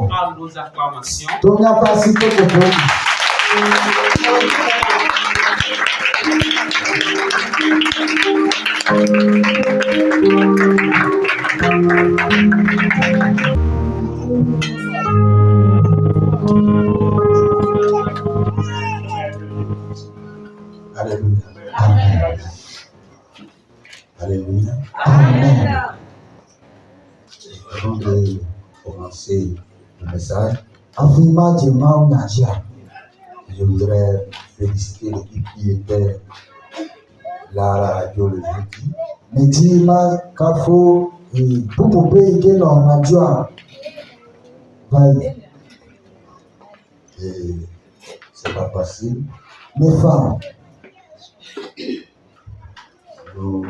Par nos acclamations. Alléluia. Amen. Alléluia. Amen. Avant de commencer le message, je voudrais féliciter l'équipe qui était là à la radio le jeudi. Et c'est pas facile. Mes femmes, Nous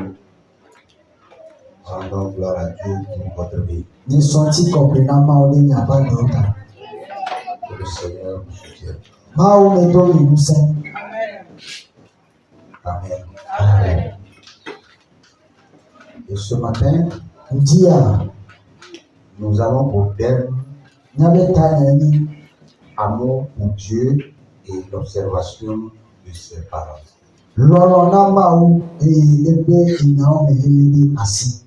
rendons gloire à Dieu pour votre vie. ne sont-ils comprenamment au n'y a pas d'autre. Que le Seigneur vous soutienne. Mao me donne nous saint. Amen. Amen. Et ce matin, Dia, nous allons pour thème Nabetani, amour pour Dieu et l'observation de ses paroles. Lorona Mao et Ebe Inao Melili Assi.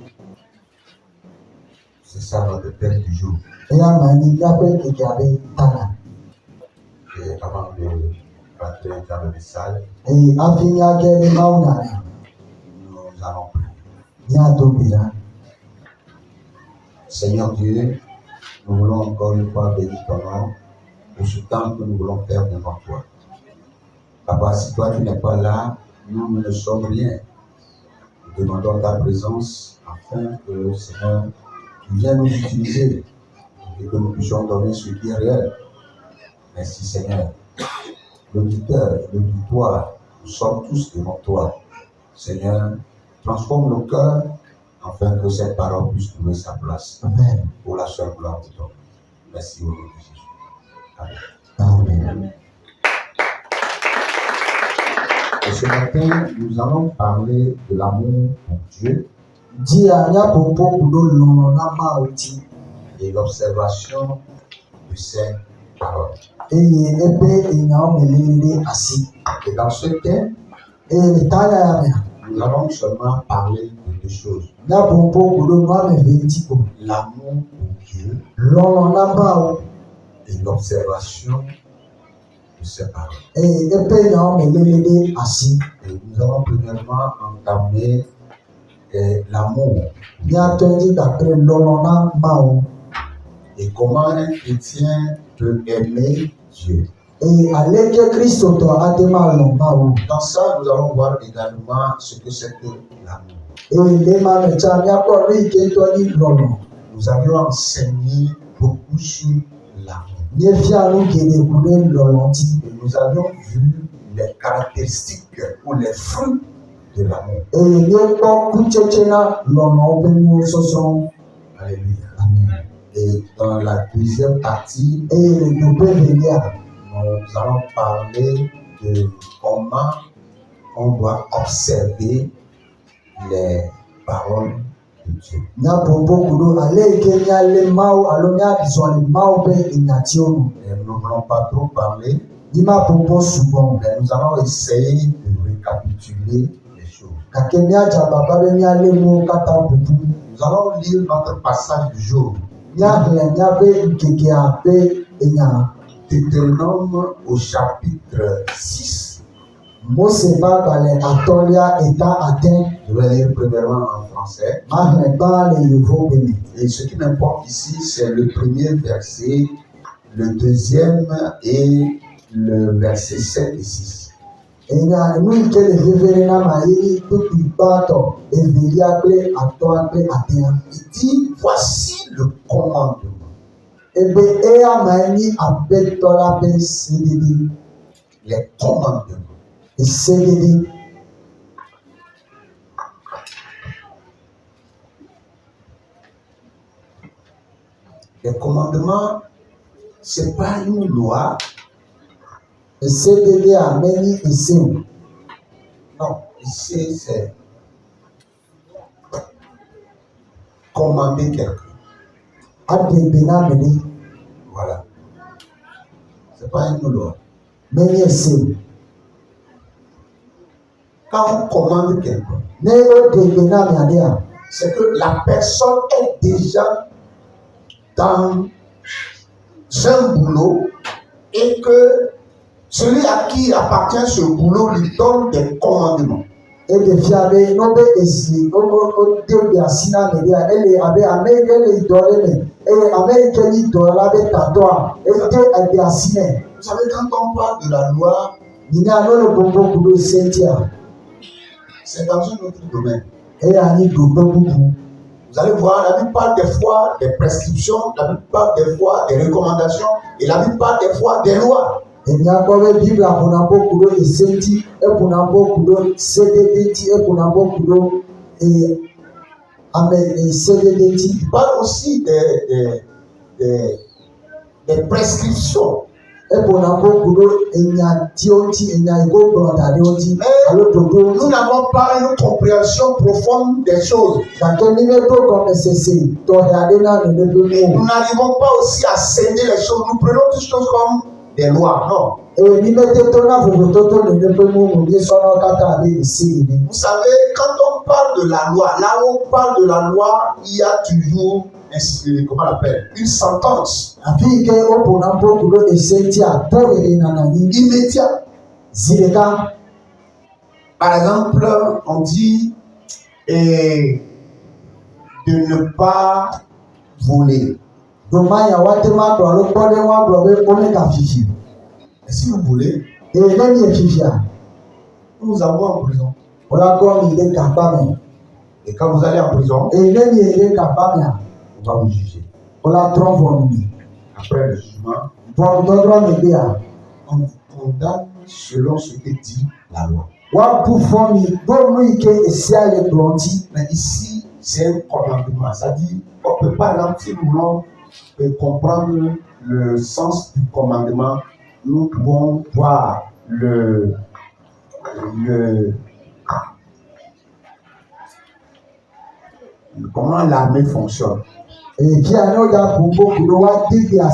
C'est ça notre thème du jour. Et Amani Gabe Egabe Tana. Et avant de rentrer dans le message, Et Afinia Gere Maunari. nous allons prier. Yadobira. Seigneur Dieu, nous voulons encore une fois bénir ton nom pour ce temps que nous voulons faire devant toi. Papa, si toi tu n'es pas là, nous ne sommes rien. Nous demandons ta présence afin que, Seigneur, tu viennes nous utiliser et que nous puissions donner ce qui est réel. Merci Seigneur. L'auditeur, l'auditoire, nous sommes tous devant toi. Seigneur, transforme nos cœurs afin que cette parole puisse trouver sa place. Amen. Pour la seule gloire de toi. Merci au nom de Jésus. Amen. Amen. Et ce matin, nous allons parler de l'amour pour Dieu Dia Yapopo Kudo Lorona Maoti. et l'observation de ses paroles. Et Ebe Inao Melili Assi. Et dans ce thème, Et le Tana Yamea. nous allons seulement parler de deux choses. Yapopo Kudo Mame Ventiko. L'amour pour Dieu Lorona Mao. et l'observation de ses paroles. Et Ebe Inao Melili Assi. Et nous allons premièrement entamer l'amour Yatondi d'après Lorona Mao. et comment un chrétien peut aimer Dieu. Et avec Christ, Mao. Dans ça, nous allons voir également ce que c'est que l'amour. Et les Mamechania Kori Ketoni Lono. Nous avions enseigné beaucoup sur l'amour. Yefianou qui découlait Lolonti. Et nous avions vu les caractéristiques ou les fruits de l'amour. Et Yoko Kuchechena Lono Benu Soson. Alléluia. Amen. Et dans la deuxième partie, Et le Nobé Velia. nous allons parler de comment on doit observer les paroles de Dieu. Na Popo Kudo, Ale Kenya Le Mao, Alonia Bison Le Mao Be Ination. Et nous ne voulons pas trop parler, Nima Popo Subon. mais nous allons essayer de récapituler les choses. Kakemia Jababa Bemia Lemo Kata Popo. Nous allons lire notre passage du jour. Nya Be Kekea Be Enya. Deutéronome au chapitre 6. Mose Babale Atolia Eta Aten. Je vais lire premièrement en français. Magne Ba Le Yovo Bene. Et ce qui m'importe ici, c'est le premier verset, le deuxième et le verset 7 et 6. Enya nous que le Vévéna Maïri tout bato et Viliacle Atoacle Aten. Il dit, voici le commandement. Ebe Ea Maïni Abetola Be Sedidi. Les commandements. Et Sedidi. Les commandements, ce n'est pas une loi. Et Sedidi Ameni Isim. Non, ici c'est commander quelqu'un. Voilà. C'est pas une loi. Quand on commande quelqu'un, c'est que la personne est déjà dans un boulot et que celui à qui appartient ce boulot lui donne des commandements. Et de fiabe nobe esi o de asina media ele abe amele idole et américain idole abe tatoa et de asine. Vous savez, quand on parle de la loi, c'est dans un autre domaine. Vous allez voir, la Bible parle des fois des prescriptions, la Bible parle des fois des recommandations et la Bible parle des fois des lois. Il parle aussi des prescriptions. Mais nous n'avons pas une compréhension profonde des choses. Nous n'arrivons pas aussi à sceller les choses. Nous prenons toutes choses comme des lois. Non. Vous savez, quand on parle de la loi, là où on parle de la loi, il y a toujours comment on appelle, une sentence immédiate. Par exemple, on dit de ne pas voler. Et si vous voulez, nous avons en prison. Et quand vous allez en prison, on va vous juger. Après le jugement, on vous condamne selon ce que dit la loi. Mais ici, c'est un commandement. Ça dit, on ne peut pas, si nous voulons comprendre le sens du commandement, nous pouvons voir comment l'armée fonctionne. Et puis, alors, il y a beaucoup de gens qui ont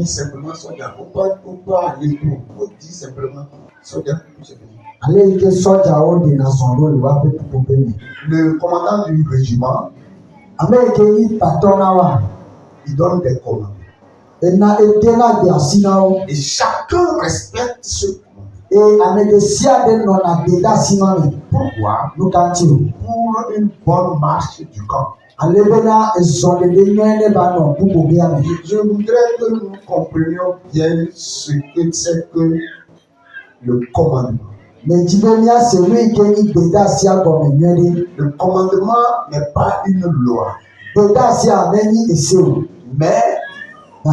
simplement soldat. Pourquoi aller tout? On dit simplement soldat. Le commandant du régiment, il donne des commandes. Et chacun respecte ce commandement. Pourquoi? Pour une bonne marche du camp. Je voudrais que nous comprenions bien ce que c'est que le commandement. Le commandement n'est pas une loi. Mais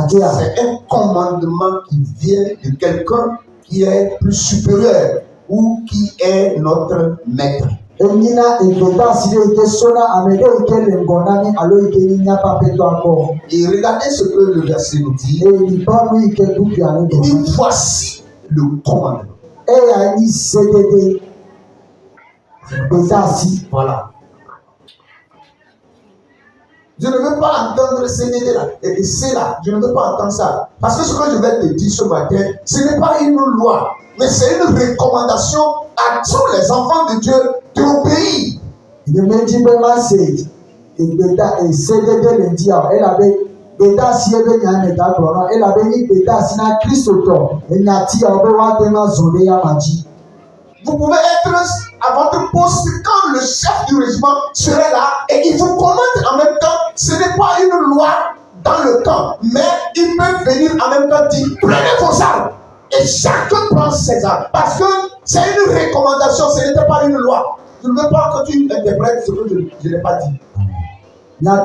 c'est un commandement qui vient de quelqu'un qui est plus supérieur ou qui est notre maître. Et regardez ce que le verset nous dit. Il dit voici le commandement. Voilà. Je ne veux pas entendre CDD là, et c'est là, je ne veux pas entendre ça. Parce que ce que je vais te dire ce matin, ce n'est pas une loi, mais c'est une recommandation à tous les enfants de Dieu d'obéir. Vous pouvez être à votre poste quand le chef du régiment serait là et il vous commande en même temps. Ce n'est pas une loi dans le camp, mais il peut venir en même temps dire prenez vos armes et chacun prend ses armes parce que c'est une recommandation, ce n'était pas une loi. Je ne veux pas que tu interprètes ce que je n'ai pas dit. Quand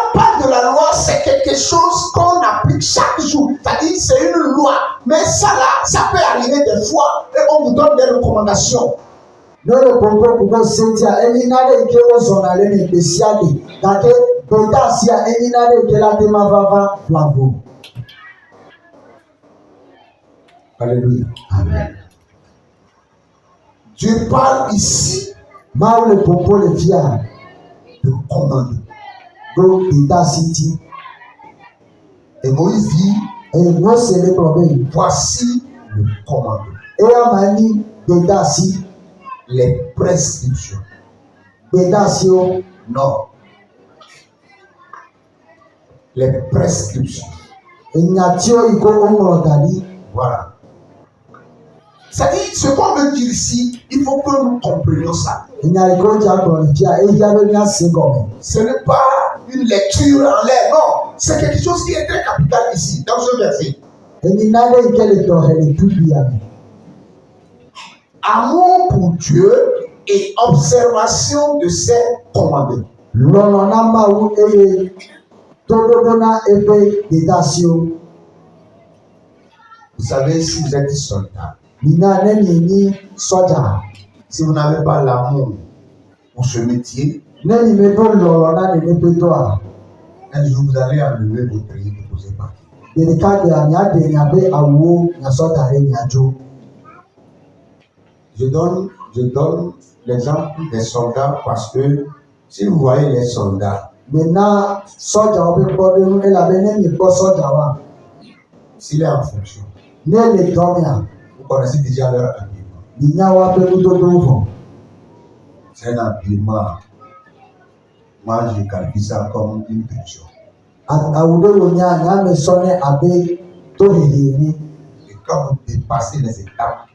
on parle de la loi, c'est quelque chose qu'on applique chaque jour. C'est-à-dire c'est une loi. Mais ça là, ça peut arriver des fois et on vous donne des recommandations. Bedasia eninare kelatema vava flambo. Alléluia. Amen. Dieu parle ici Maou le popo le fia. de commande. Do bedasiti. Et Moïse dit, Et Mose le problème. voici le commandement. Et amani bedasi. Les prescriptions. Bedasio. Non. Les prescriptions. Enyatio iko omrodali. Voilà. C'est-à-dire, ce qu'on veut dire ici, il faut que nous comprenions ça. Ce n'est pas une lecture en l'air, non. C'est quelque chose qui est très capital ici, dans ce verset. Amour pour Dieu et observation de ses commandements. Vous savez, si vous êtes soldat, si vous n'avez pas l'amour pour ce métier, un jour vous allez enlever vos prix et poser par. Je donne l'exemple des soldats parce que si vous voyez les soldats, s'il est en fonction, vous connaissez déjà leur habillement. C'est un habillement. Moi, je qualifie ça comme une punition. Et quand vous dépassez les étapes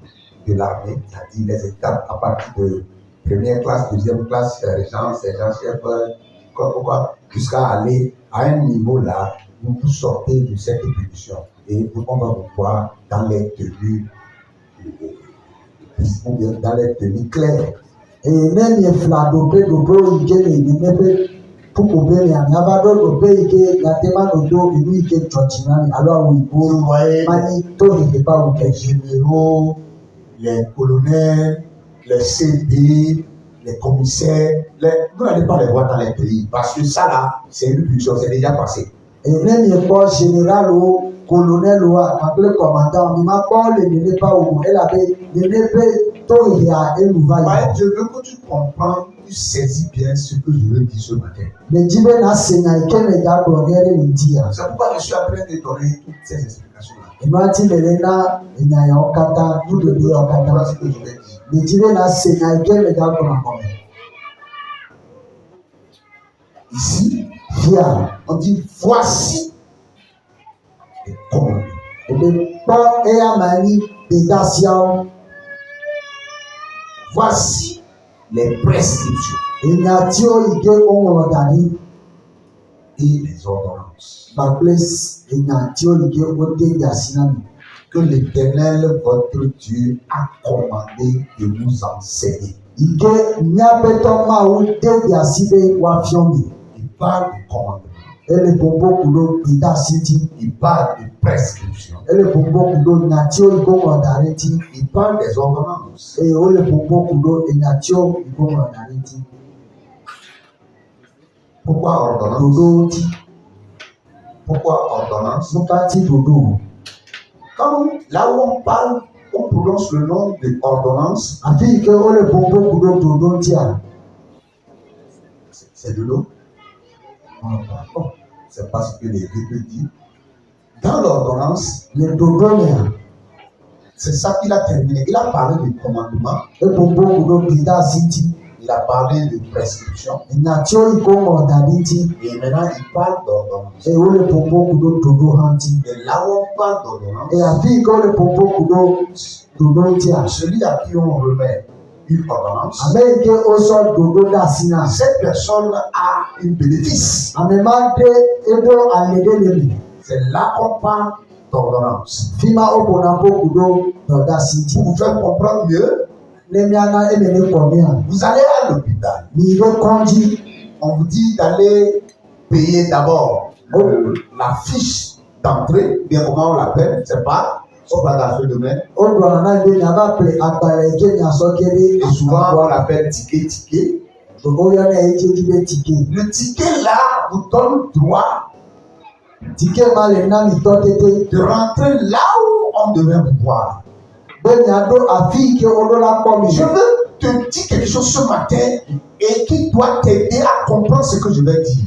de l'armée, c'est-à-dire les étapes à partir de première classe, deuxième classe, sergent, chef, jusqu'à aller à un niveau là, vous sortez de cette punition et on va vous voir dans les tenues, ou bien dans les tenues claires. Et même les flados, ils vous voyez les généraux, les colonels, les CD, les commissaires, vous n'allez pas les voir dans les pays parce que ça là, c'est une punition, c'est déjà passé. Et même les postes général ou colonel ou appelé commandant, il m'a pas le pas où elle avait le tout il y a un nouveau. Je veux que tu comprennes, tu saisis bien ce que je veux dire ce matin. C'est pourquoi je suis en train de donner toutes ces explications-là. Vous devez comprendre ce que je vais dire. Ici, on dit voici les commandements. Voici les prescriptions et les ordonnances que l'Éternel votre Dieu a commandé de vous enseigner. Il parle de commandement. Il parle de prescription. Il parle des ordonnances. Pourquoi ordonnance? Pourquoi ordonnance? Quand là où on parle, on prononce le nom de ordonnance. C'est de l'eau. C'est pas ce que les Grecs disent. Dans l'ordonnance, c'est ça qu'il a terminé. Il a parlé de commandement. Il a parlé de prescription. Et maintenant, il parle d'ordonnance. Et là où on parle d'ordonnance, celui à qui on remet une ordonnance, cette personne a une bénéfice. C'est là qu'on parle d'ordonnance. Pour vous faire comprendre mieux, vous allez à l'hôpital. On vous dit d'aller payer d'abord la fiche d'entrée, bien comment on l'appelle, c'est pas. On va dans ce domaine. Et souvent on l'appelle ticket. Le ticket là vous donne droit de rentrer là où on devait vous voir. Je veux te dire quelque chose ce matin et qui doit t'aider à comprendre ce que je vais dire.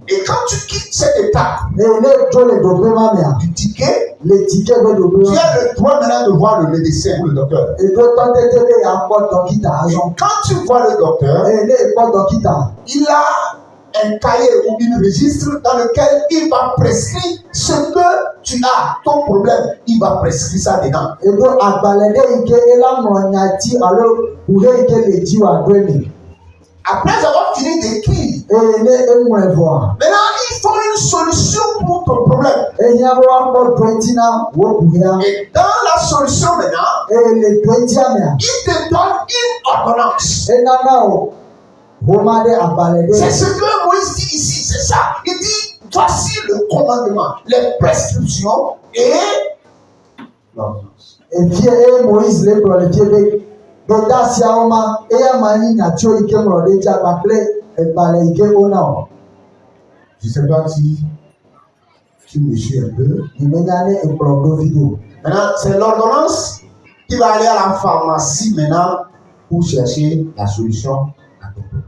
Et quand tu quittes cette étape du ticket, tu as le droit maintenant de voir le médecin ou le docteur. Et quand tu vois le docteur, il a un cahier ou un registre dans lequel il va prescrire ce que tu as, ton problème, il va prescrire ça dedans. Après avoir fini d'écrire, maintenant il faut une solution pour ton problème. Et dans la solution maintenant, il te donne une ordonnance. C'est ce que Moïse dit ici, c'est ça. Il dit, voici le commandement, les prescriptions et l'ordonnance. Je ne sais pas si tu me suis un peu. Maintenant, c'est l'ordonnance qui va aller à la pharmacie maintenant pour chercher la solution à ton problème.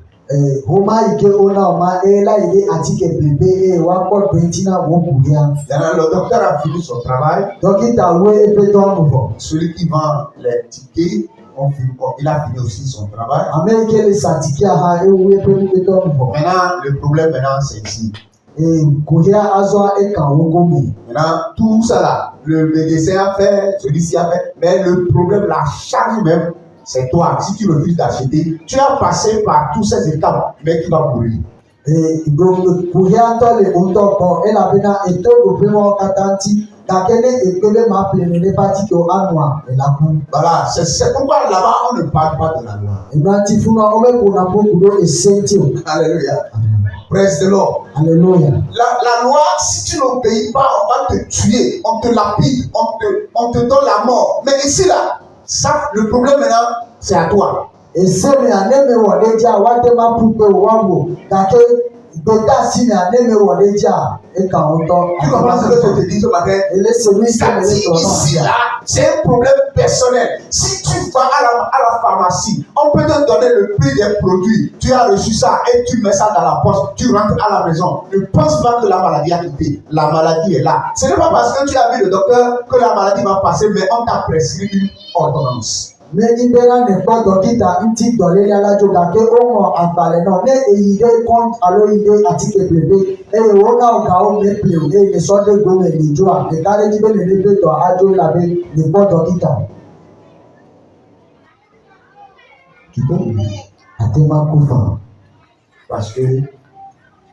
Le docteur a fini son travail. Celui qui vend les tickets, il a fini aussi son travail. Maintenant, le problème maintenant, c'est ici. Maintenant, tout ça là, le médecin a fait, celui-ci a fait, mais le problème, la charge même, c'est toi. Si tu refuses d'acheter, tu as passé par toutes ces étapes, mais tu vas mourir. Voilà, c'est pourquoi là-bas on ne parle pas de la loi. Alléluia. Praise the Lord. Alléluia. La loi, si tu n'obéis pas, on va te tuer, on te lapide, on te donne la mort. Mais ici là, ça, le problème maintenant, c'est à toi. Tu comprends ce que je te dis ce matin? C'est-à-dire ici là, c'est un problème personnel. Si tu vas à la pharmacie, on peut te donner le prix des produits. Tu as reçu ça et tu mets ça dans la poche. Tu rentres à la maison. Ne pense pas que la maladie a quitté. La maladie est là. Ce n'est pas parce que tu as vu le docteur que la maladie va passer, mais on t'a prescrit une ordonnance. Many better than God Dokita inti dolele alajo gake omo agbale no ne eyide kon aloide atike plebe e wona oga o me pleu e le sode go me le joa e kare jibe le lebe to ajo labe le God Dokita. Tu peux oublier. Atema kufa. Parce que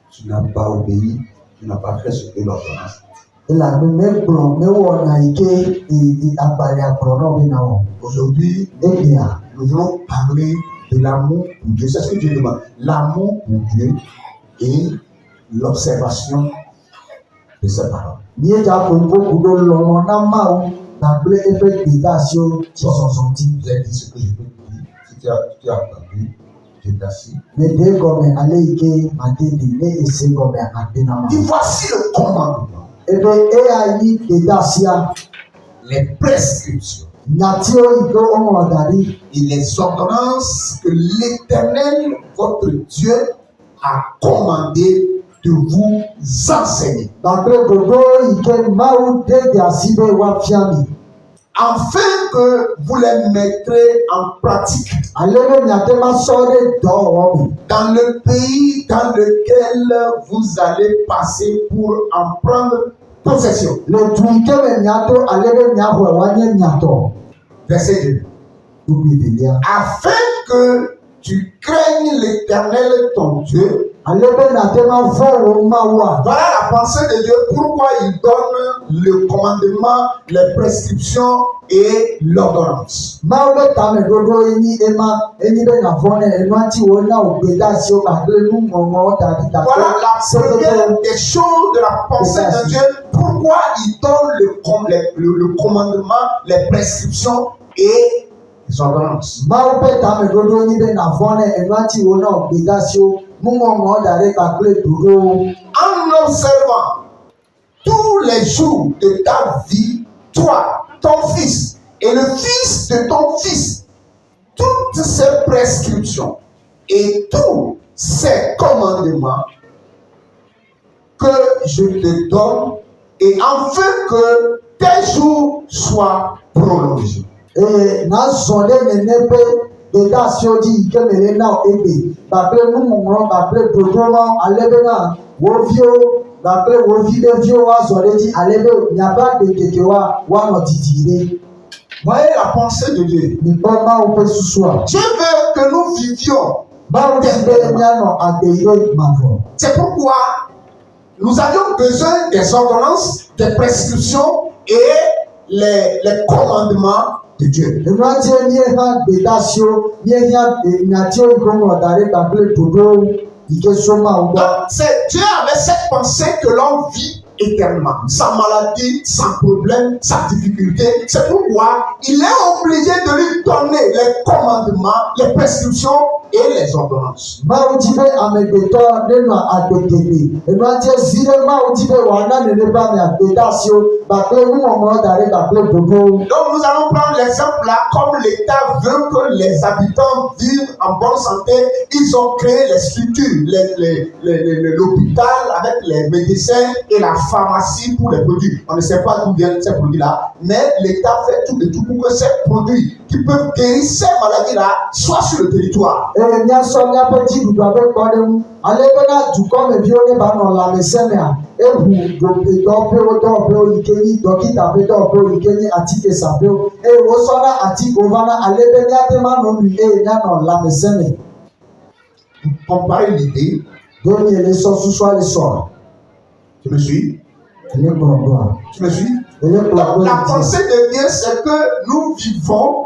tu n'as pas obéi, tu n'as pas fait ce que l'ordonnance. Aujourd'hui, nous voulons parler de l'amour pour Dieu. C'est ce que Dieu demande. L'amour pour Dieu et l'observation de ses paroles. Je vais dire ce que je peux te dire. Si tu as entendu, je t'assure. Dis voici le commandement. Les prescriptions et les ordonnances que l'Éternel, votre Dieu, a commandé de vous enseigner. Afin que vous les mettrez en pratique dans le pays dans lequel vous allez passer pour en prendre possession. Verset 2. Afin que tu craignes l'Éternel ton Dieu. Voilà la pensée de Dieu, pourquoi il donne le commandement, les prescriptions et l'ordonnance. Voilà la première des choses de la pensée de Dieu, pourquoi il donne le commandement, les prescriptions et les ordonnances. Mawu ƒe tameɖoɖo nyi be navɔ ne enɔati wo na gbedasiwo nuŋɔŋlɔ da ɖe kpakple ɖoɖowo. En observant tous les jours de ta vie, toi, ton fils et le fils de ton fils, toutes ces prescriptions et tous ces commandements que je te donne, et afin que tes jours soient prolongés. Eye nazɔ ɖe nene ƒe gbedasiwo dzi yi ke mele na wo egbe kpakple nuŋɔŋlɔ kpakple ɖoɖo ma ale bena wo viwo kpakple wo vi ɖeviwo woazɔ ɖe dzi ale be miaƒe agbekekewoa woanɔ didi ɖe. Voyez la pensée de Dieu. Mikpɔ Mawu ƒe susua. Dieu veut que nous vivions. Mawu di be mianɔ agbe yi ɖe mavɔ. C'est pourquoi nous avions besoin des ordonnances, des prescriptions et les commandements de Dieu. Enɔatie míeha gbedasiwo míeha nyatiwo yi ke ŋlɔ da ɖe kpakple ɖoɖowo yi ke so Mawu gbɔ. Donc, c'est Dieu avait cette pensée que l'on vit éternellement, sans maladie, sans problème, sans difficulté. C'est pourquoi il est obligé de lui donner les commandements, les prescriptions et les ordonnances. Mawu di be amegbetɔ ne nɔ agbedegbe. Enɔatie zi ɖe Mawu di be wòana nene be ame agbedasiwo kpakple nuŋɔŋlɔ da ɖe kpakple ɖoɖowo. Donc nous allons prendre l'exemple là, comme l'État veut que les habitants vivent en bonne santé, ils ont créé les structures, l'hôpital avec les médecins et la pharmacie pour les produits. On ne sait pas d'où viennent ces produits-là, mais l'État fait tout et tout pour que ces produits qui peuvent guérir ces maladies-là soient sur le territoire. Eye míasɔ míaƒe dziɖuɖua ƒe kpɔ ɖe ŋu. Ale bena dukɔmeviwo ne ba nɔ lãmesẽ mea, eʋu ɖoƒetɔwo ƒe dɔwɔƒewo yi ke nyi dɔkita ƒe dɔwɔƒewo yi ke nyi atikesaƒewo eye wosɔna atikewo vana ale be míate ma nɔ nui eye míanɔ lãmesẽ me. Comparez l'idée. Do miele sɔ susua le sɔ. Tu me suis? Ele kplɔ ɖoa. Tu me suis? Ele kplɔ Donc, ɖo la ŋuti. pensée de Dieu, c'est que nous vivons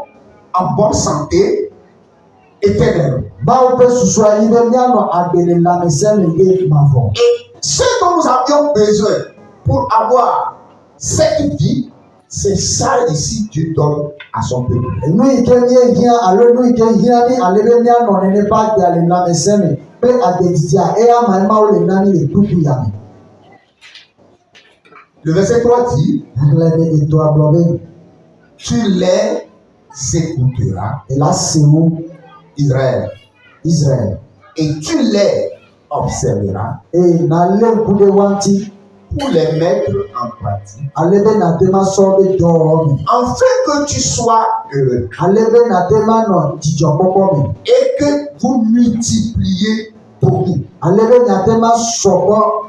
en bonne santé éternelle. Mawu ƒe susua yi be míanɔ agbe le lãmesẽ me ɖe mavɔ. Et ce dont nous avions besoin pour avoir cette vie, c'est ça ici Dieu donne à son peuple. Nu yi ke míehiã alo nu yi ke hiã mi ale be míanɔ nene ƒe agbea le lãmesẽ me kple agbedidia eya ma Mawu le na mi le kuku ya me. Le verset 3 dit, Agblẽ be etɔa gblɔ be tu les écouteras, ela se wo Israël, Israel et tu les observeras eye nalé ŋku ɖe wa ŋuti pour les mettre en pratique, ale be nate ma sɔ ɖe dɔwɔwɔ me afin que tu sois heureux ale be nate ma nɔ dzidzɔkpɔkpɔ me et que vous multipliez beaucoup. ale be nate ma sɔgbɔ.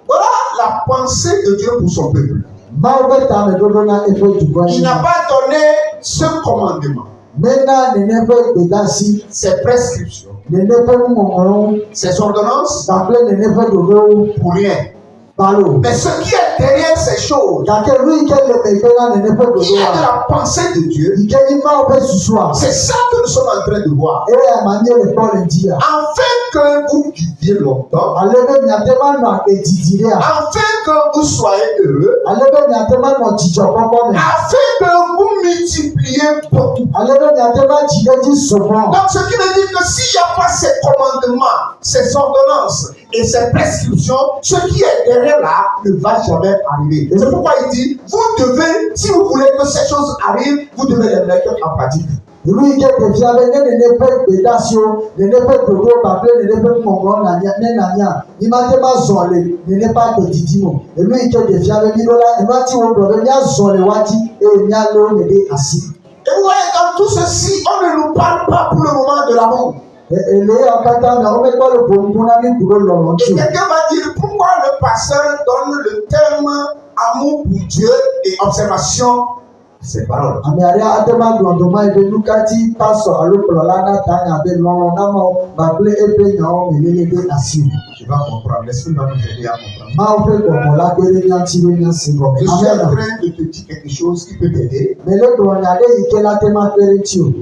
Voilà la pensée de Dieu pour son peuple. Mawu ƒe tameɖoɖo na eƒe dukɔ Il yi. n'a pas donné ce commandement, Mena nene ƒe gbedasi, ces prescriptions, nene ƒe nuŋɔŋlɔwo ces ordonnances kpakple nene ƒe ɖoɖowo pour rien. balo. Mais ce qui est derrière ces choses, Gake nu yi ke le megbe na nene ƒe il y a de ɖoɖoa la pensée de Dieu. yi ke nyi Mawu ƒe susua C'est ça que nous sommes en train de voir. eye ma nye le kpɔ le ŋutia. Afin que vous viviez longtemps, Ale be miate ma nɔ agbe didi ɖea. afin que vous soyez heureux, Ale be miate ma nɔ dzidzɔkpɔkpɔ me. afin que vous multipliez beaucoup. Ale be miate ma dzi ɖe dzi sɔgbɔ. Donc, ce qui veut dire que s'il n'y a pas ces commandements, ces ordonnances et ces prescriptions, ce qui est derrière là ne va jamais arriver. C'est pourquoi il dit, vous devez, si vous voulez que ces choses arrivent, vous devez les mettre en pratique. Nu yi ke ɖevia be ne nene ƒe gbedasiwo, nene ƒe ɖoɖo kpakple nene ƒe ŋɔŋlɔ nanya ne nanya, mi mate ma zɔ le nene ƒe agbedidi me. Enu yi ke ɖevia be mi ɖo la, enua ti wo gblɔ be míazɔ le wa dzi eye míalé wo le ɖe asi. Et vous voyez, dans tout ceci, on ne nous parle pas pour le moment de l'amour. Le yawo katã mea womekpɔ le ƒonuƒo na mi ku ɖo lɔlɔ Et ŋuti o. quelqu'un va dire pourquoi le pasteur donne le terme amour pour Dieu et observation de ses paroles. Ame aɖe ate ma gblɔ doma yi be nu ka ti pasɔ alo kplɔla na ta nya be lɔlɔ na Mawu kpakple eƒe nyawo me lele ɖe asi o. Tu vas comprendre, l'esprit va nous aider à comprendre. Mawu ƒe gbɔgbɔ la kpe ɖe mía ŋuti ɖe mía si gɔme. Je suis en Amen. train de te dire quelque chose qui peut t'aider. Me le gblɔ nya ɖe yi ke la te ma kpe ɖe ŋuti o.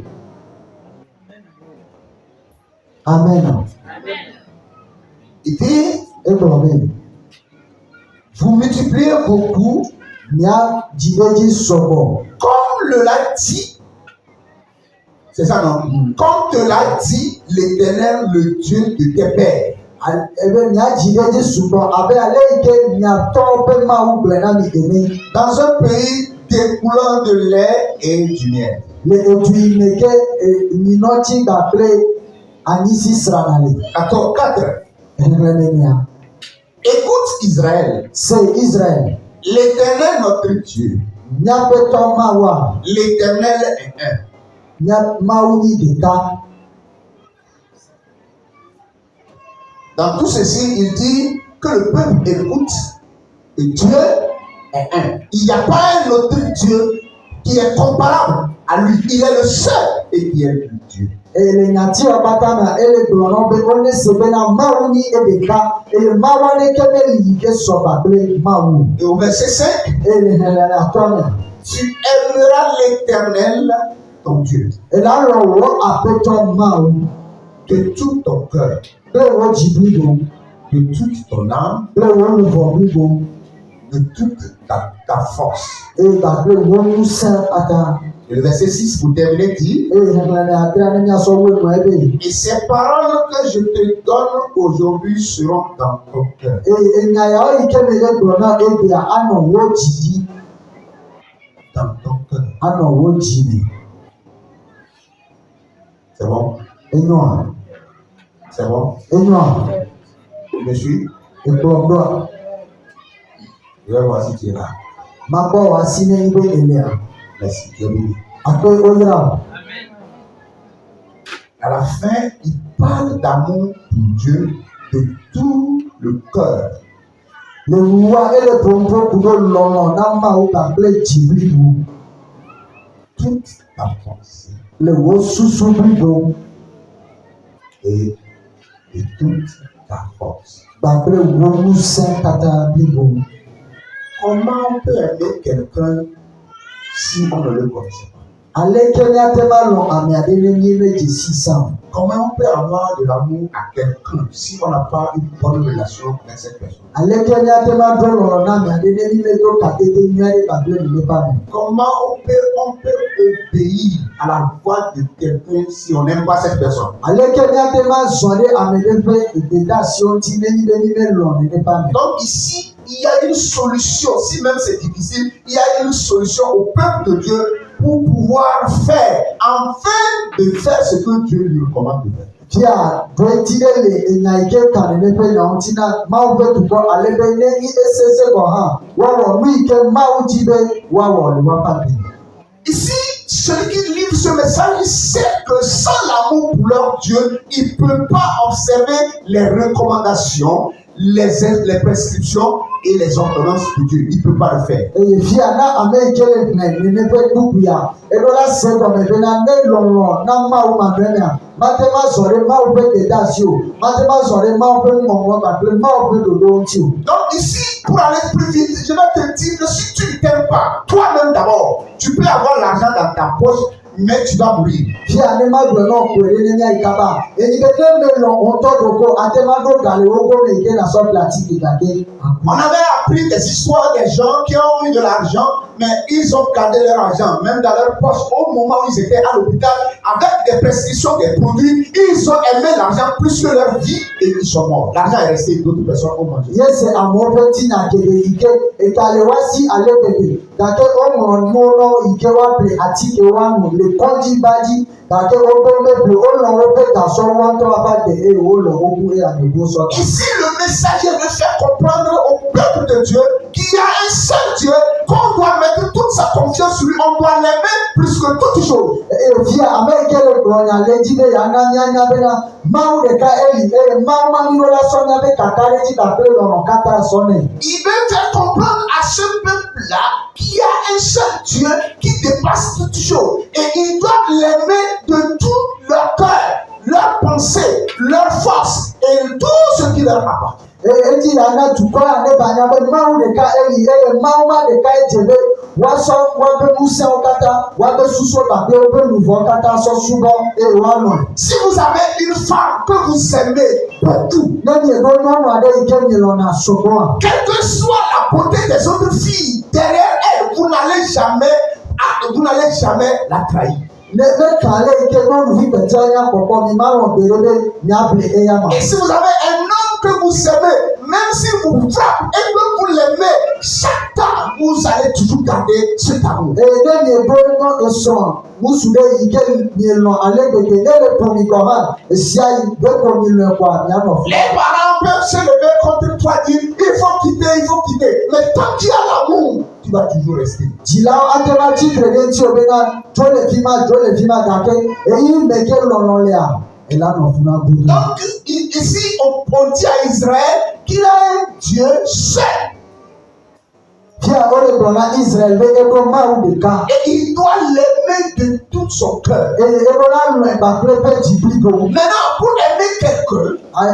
Amen. Et puis, Egblɔ be vous multipliez beaucoup, mía dzi ɖe dzi sɔgbɔ. comme le l'a dit C'est ça, non? Comme te l'a dit l'Éternel, le Dieu de tes pères. Dans un pays découlant de lait et du miel. Attends, 4. Écoute Israël. C'est Israël. L'Éternel notre Dieu. L'Éternel est un. Dans tout ceci, il dit que le peuple écoute et Dieu est un. Il n'y a pas un autre Dieu qui est comparable à lui. Il est le seul et qui est le Dieu. Et au verset 5, tu aimeras l'Éternel, ton Dieu, de tout ton cœur, de toute ton âme, de toute ta force. Et le verset 6 pour terminer dit: et ces paroles que je te donne aujourd'hui seront dans ton cœur. Dans ton cœur. C'est bon? C'est bon? Tu me suis? Je vais voir si tu es là. Merci. À la fin, il parle d'amour pour Dieu de tout le cœur. Toute ta pensée. Et de toute ta force. Comment on peut aimer quelqu'un si on ne le connaît pas? Comment on peut avoir de l'amour à quelqu'un si on n'a pas une bonne relation avec cette personne? Comment on peut obéir à la voix de quelqu'un si on n'aime pas cette personne? Donc ici, il y a une solution. Si même c'est difficile, il y a une solution au peuple de Dieu pour pouvoir faire, enfin de faire ce que Dieu lui recommande de faire. Ici, celui qui livre ce message, il sait que sans l'amour pour leur Dieu, il ne peut pas observer les recommandations, les prescriptions et les ordonnances de Dieu. Il ne peut pas le faire. Donc ici, pour aller plus vite, je vais te dire que si tu ne t'aimes pas, toi-même d'abord, tu peux avoir l'argent dans ta poche, mais tu vas mourir. On avait appris des histoires des gens qui ont eu de l'argent, mais ils ont gardé leur argent, même dans leur poche, au moment où ils étaient à l'hôpital, avec des prescriptions, des produits, ils ont aimé l'argent plus que leur vie et ils sont morts. L'argent est resté, d'autres personnes ont mangé. Ici, le messager veut faire comprendre au peuple de Dieu qu'il y a un seul Dieu, qu'on doit mettre toute sa confiance sur lui, on doit l'aimer plus que toute chose. Il veut faire comprendre à ce peuple-là qu'il y a un seul Dieu qui dépasse toute chose. Et ils doivent l'aimer de tout leur cœur, leur pensée, leur force et tout ce qui leur appartient. Si vous avez une femme que vous aimez beaucoup, quelle que soit la beauté des autres filles derrière elle, vous n'allez jamais la trahir. Et si vous avez un homme que vous aimez, même si vous frappe et que vous l'aimez, chaque temps vous allez toujours garder cet amour. Les parents peuvent se lever contre toi, dire il faut quitter. Mais tant qu'il y a l'amour, tu vas toujours rester. Donc ici on dit à Israël qu'il a un Dieu seul. Et il doit l'aimer de tout son cœur. Maintenant, pour aimer quelqu'un, on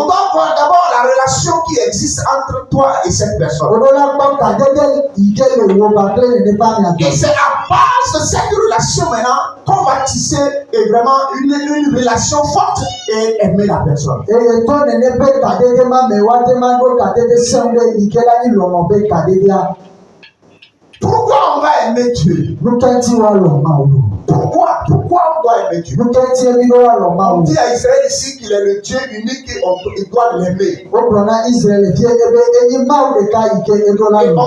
doit voir d'abord la relation qui existe entre toi et cette personne. Et c'est à base de cette relation maintenant qu'on va tisser vraiment une relation forte et aimer la personne. Pourquoi on va aimer Dieu? Pourquoi on doit aimer Dieu? On dit à Israël ici qu'il est le Dieu unique et on doit l'aimer. Et on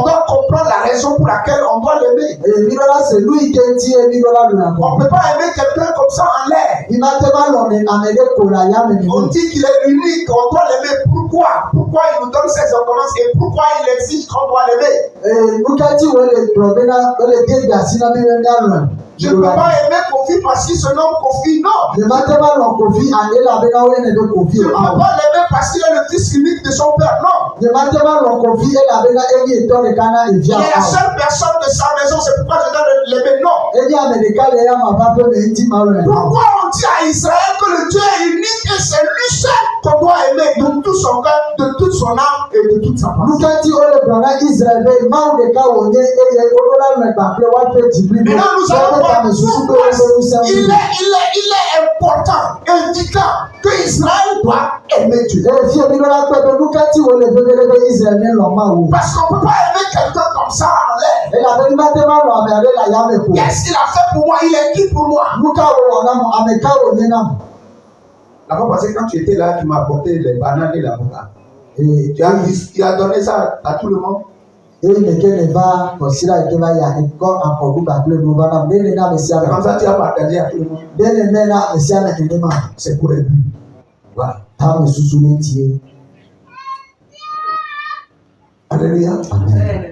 doit comprendre la raison pour laquelle on doit l'aimer. On ne peut pas aimer quelqu'un comme ça en l'air. On dit qu'il est unique, on doit l'aimer. Pourquoi? Pourquoi il nous donne ses ordonnances et pourquoi il exige qu'on doit l'aimer? Je ne peux pas aimer Kofi parce qu'il se nomme Kofi, non. Je ne peux pas l'aimer parce qu'il est le fils unique de son père, non. Il est la seule personne de sa maison, c'est pourquoi je dois l'aimer, non. Pourquoi on dit à Israël que le Dieu est unique et c'est lui seul qu'on doit aimer de tout son cœur, de toute son âme et de toute sa pensée. Maintenant nous allons voir pourquoi il est important, indiquant que Israël doit aimer Dieu. Parce qu'on ne peut pas aimer quelqu'un comme ça en l'air. Qu'est-ce qu'il a fait pour moi? Il est qui pour moi? La fois passée, quand tu étais là, tu m'as apporté les bananes et l'avocat. Tu as donné ça à tout le monde. C'est comme ça tu as partagé à tout le monde. C'est pour les buts. Voilà. Alléluia.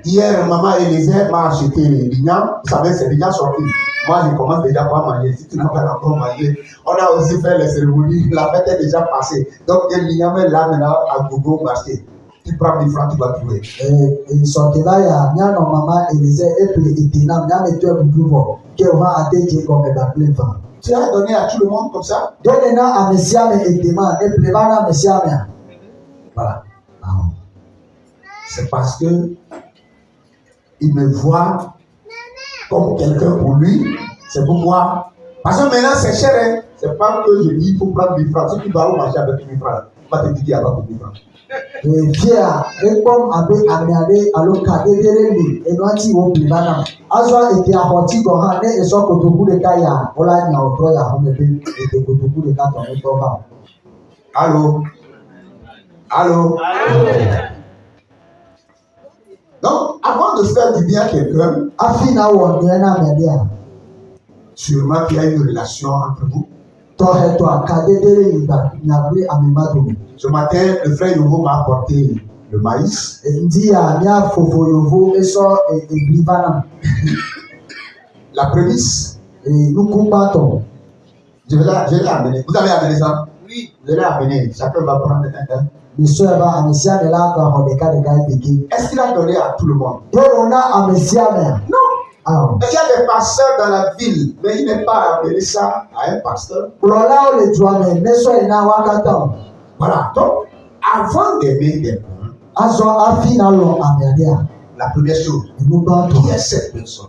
Hier, maman Élisée m'a acheté les lignans. Vous savez, c'est déjà sorti. Moi, je commence déjà pas à manger. Si tu n'as pas encore mangé, on a aussi fait les cérémonies. La fête est déjà passée. Donc, les lignans est là maintenant à Gogo marché. Tu prends 1000 francs, tu vas trouver. Tu as donné à tout le monde comme ça? Voilà. C'est parce que il me voit comme quelqu'un pour lui. C'est pourquoi. Parce que maintenant c'est cher. Hein? C'est pas que je dis il faut prendre 1000 francs. Si tu vas au marché avec 1000 francs, on va te dire qu'il n'y a pas de 1000 francs. Allô. Donc, avant de faire du bien à quelqu'un, sûrement qu'il y a une relation entre vous. Ce matin, le frère Yovo m'a apporté le maïs. La prémisse. Je vais l'amener. Vous avez amené ça? Oui. Je l'ai amené. Chacun va prendre un. Est-ce qu'il a donné à tout le monde? Non. Il y a des pasteurs dans la ville, mais il n'est pas appelé ça à un pasteur. Voilà. Donc, avant d'aimer quelqu'un, la première chose, qui est cette personne?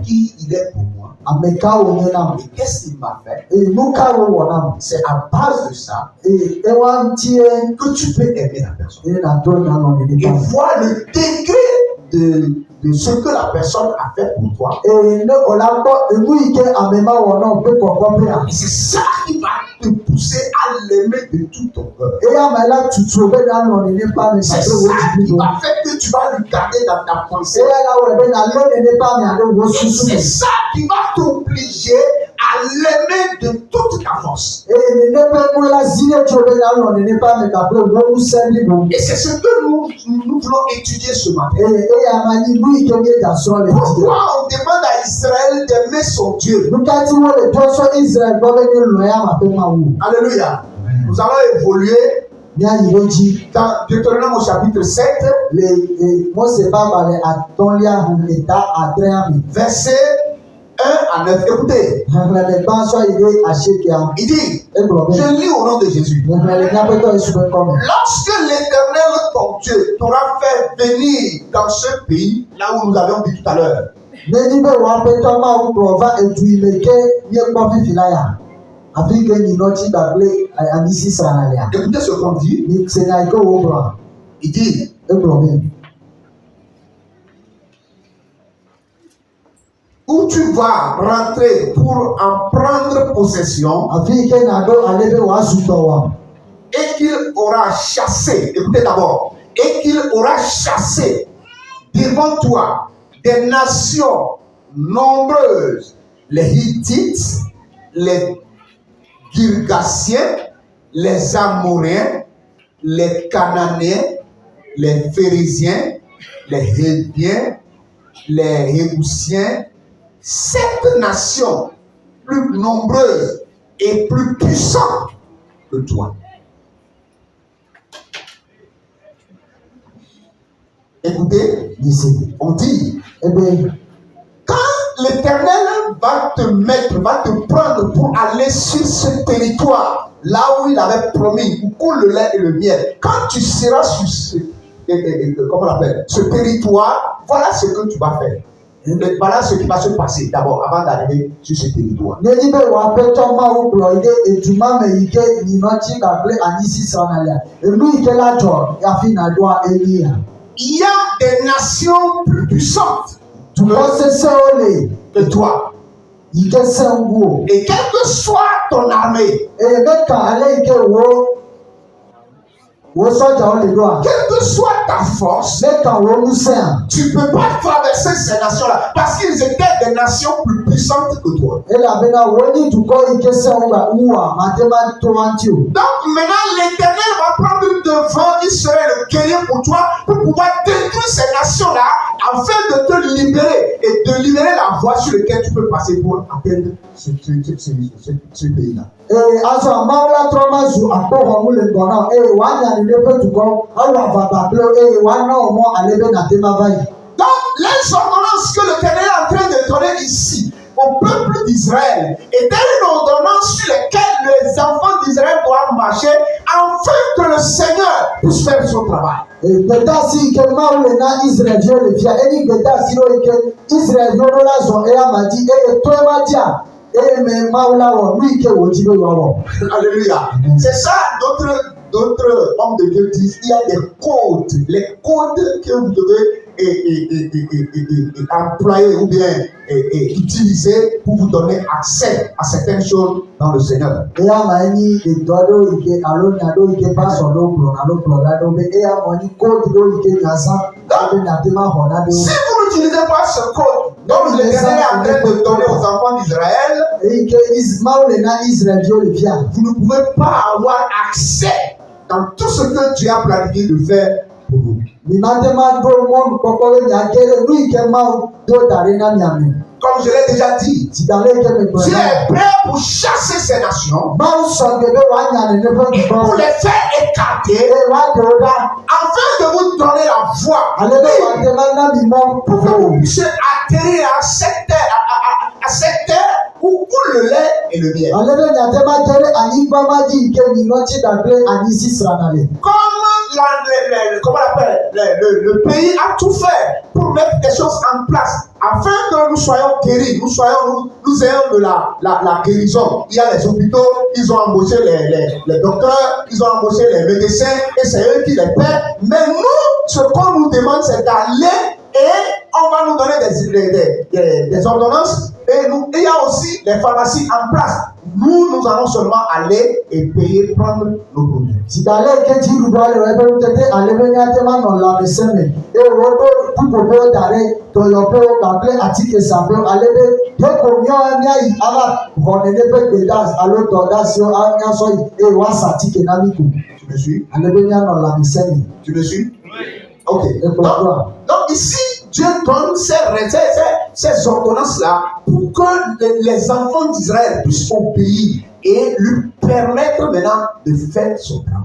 Qui il est pour moi? Et qu'est-ce qu'il m'a fait? C'est à base de ça que tu peux aimer la personne. Et voir le degré de ce que la personne a fait pour toi. Et C'est ça qui va te pousser à l'aimer de tout ton cœur. C'est ça qui va faire que tu vas le garder dans ta pensée. C'est ça qui va t'obliger à l'aimer de toute ta force. Et c'est ce que nous voulons étudier ce matin. Pourquoi on demande à Israël d'aimer son Dieu? Alléluia. Nous allons évoluer dans Deutéronome au chapitre 7, verset 1 à 9. Écoutez. Il dit, je lis au nom de Jésus. Lorsque l'Éternel, ton Dieu, t'aura fait venir dans ce pays, là où nous avions dit tout à l'heure, écoutez ce qu'on dit. Il dit, où tu vas rentrer pour en prendre possession, et qu'il aura chassé, écoutez d'abord, et qu'il aura chassé devant toi des nations nombreuses, les Hittites, les Girgasiens, les Amoréens, les Cananéens, les Phérésiens, les Héviens, les Hébousiens, 7 nations plus nombreuses et plus puissantes que toi. Écoutez, on dit, quand l'Éternel va te prendre pour aller sur ce territoire, là où il avait promis, où coule le lait et le miel, quand tu seras sur ce territoire, voilà ce que tu vas faire. Voilà ce qui va se passer d'abord avant d'arriver sur ce territoire. Il y a des nations plus puissantes que toi. Et quelle que soit ton armée, quelle que soit ta force, tu ne peux pas traverser ces nations-là parce qu'ils étaient des nations plus puissantes que toi. Donc maintenant, l'Éternel va prendre devant Israël le guerrier pour toi pour pouvoir détruire ces nations-là afin de te libérer et de libérer la voie sur laquelle tu peux passer pour atteindre ce pays-là. Donc, les ordonnances que l'Éternel est en train de donner ici au peuple d'Israël était une ordonnance sur laquelle les enfants d'Israël doivent marcher afin que le Seigneur puisse faire son travail. Alléluia. C'est ça, d'autres hommes de Dieu disent, il y a des codes, les codes que vous devez employer ou bien utiliser pour vous donner accès à certaines choses dans le Seigneur. Si vous n'utilisez pas ce code, donc l'Éternel est en train de donner aux enfants d'Israël, vous ne pouvez pas avoir accès dans tout ce que Dieu a planifié de faire pour vous. Comme je l'ai déjà dit, Dieu est prêt pour chasser ces nations et pour les faire écarter afin de vous donner la voie pour que vous puissiez atterrir à cette terre où coule le lait et le miel. Le pays a tout fait pour mettre des choses en place afin que nous soyons guéris, nous ayons de la guérison. Il y a les hôpitaux, ils ont embauché les docteurs, ils ont embauché les médecins et c'est eux qui les paient. Mais nous, ce qu'on nous demande, c'est d'aller Et on va nous donner des ordonnances. Et il y a aussi les pharmacies en place. Nous allons seulement aller et payer, prendre nos produits. Si d'aller que tu dois le répéter, aller venir tellement dans la maison, et au tout pour peu d'arrêt, dans le peu d'appeler à titre simple, aller de combien il y a à on ne peut que das, à l'autre d'assion, à un soy, et wa sati que n'amico. Tu me suis? Aller venir dans la maison. Tu me suis? Ok. Donc ici, Dieu donne ces ordonnances-là pour que les enfants d'Israël puissent obéir et lui permettre maintenant de faire son travail.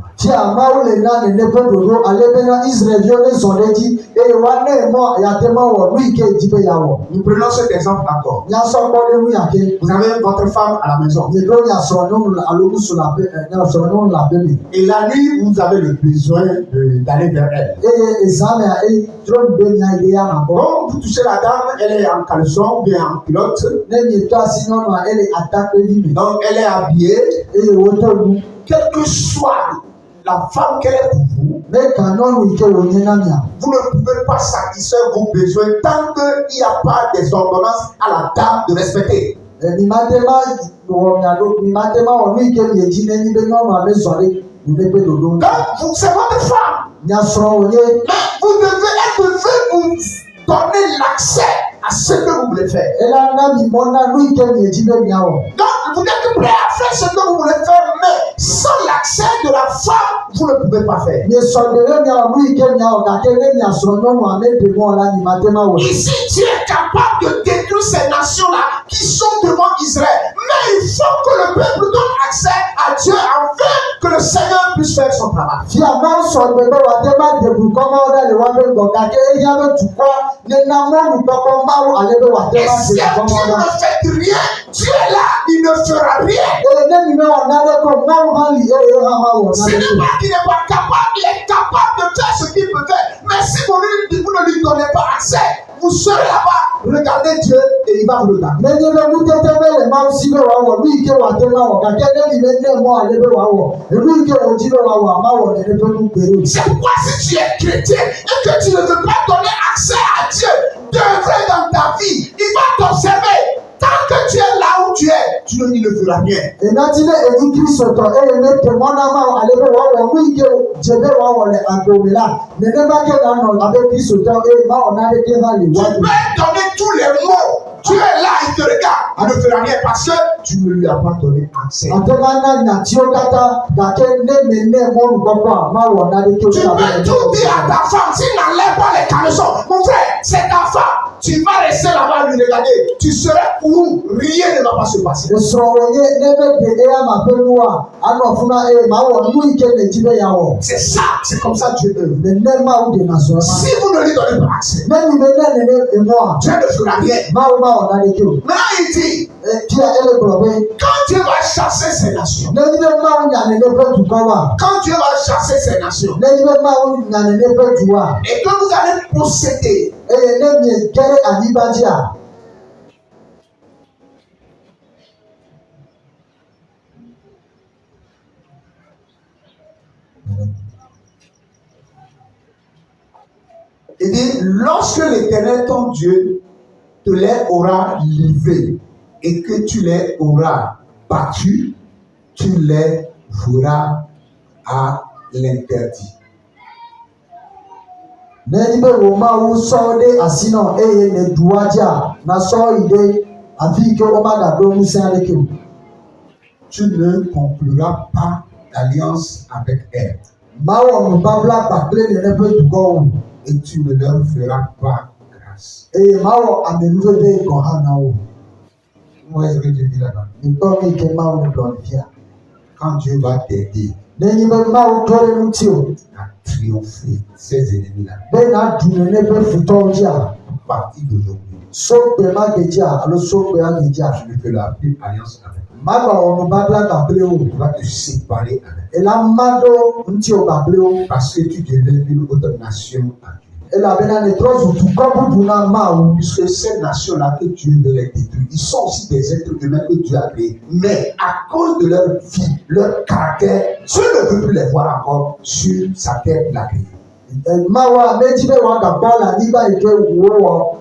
Nous prenons cet exemple encore. Vous avez votre femme à la maison. Et la nuit, vous avez le besoin d'aller vers elle. Donc, vous touchez la dame, elle est en caleçon, bien en culotte. Donc, elle est habillée. Quelle que soit la femme qu'elle est pour vous, vous ne pouvez pas satisfaire vos besoins tant qu'il n'y a pas des ordonnances à la dame de respecter. Donc, c'est votre femme. Mais elle devait vous donner l'accès à ce que vous voulez faire. Donc, vous êtes prêt à faire ce que vous voulez faire, mais sans l'accès de la femme, vous ne pouvez pas faire. Ici, tu es capable de détruire ces nations-là qui sont devant Israël. Mais il faut que le peuple donne accès à Dieu afin que le Seigneur puisse faire son travail. Et si Dieu ne fait rien, Dieu est là, il ne fera rien. Ce n'est pas qu'il n'est pas capable, il est capable de faire ce qu'il peut faire. Mais si vous ne lui donnez pas accès, vous serez là-bas, regardez Dieu et il va vous regarder. C'est pourquoi si tu es chrétien et que tu ne veux pas donner accès à Dieu, devrait dans ta vie, il va t'observer. Tant que tu es là où tu es, tu ne le feras rien. Tu peux donner tous les mots. Tu es là, il te regarde. Il ne fera rien parce que tu ne lui as pas donné accès. Tu peux tout dire à ta femme, s'il n'enlève pas les caleçons, mon frère, c'est ta femme. Tu vas rester là-bas lui regarder. Tu serais où rien ne va pas se passer. C'est ça, c'est comme ça Dieu œuvre. Si vous ne lui donnez pas accès, Dieu ne fera rien. Maintenant il dit, quand Dieu va chasser ces nations, quand Dieu va chasser ces nations, et que vous allez posséder, il dit, lorsque l'Éternel ton Dieu te les aura livrés et que tu les auras battus, tu les feras à l'interdit. Tu ne concluras pas d'alliance avec elle. Et tu ne leur feras pas grâce. Moi, est-ce que Dieu dit là-bas? Quand Dieu va t'aider à triompher ses ennemis-là, à partir d'aujourd'hui, tu ne peux la plus alliance avec eux. Tu vas te séparer avec eux. Parce que tu deviens une autre nation à Dieu. Puisque ces nations-là que Dieu veut les détruire, ils sont aussi des êtres humains que Dieu a créés. Mais à cause de leur vie, leur caractère, Dieu ne veut plus les voir encore sur sa terre qu'il a créée. Mawa mejibe wa gabola niba ike wo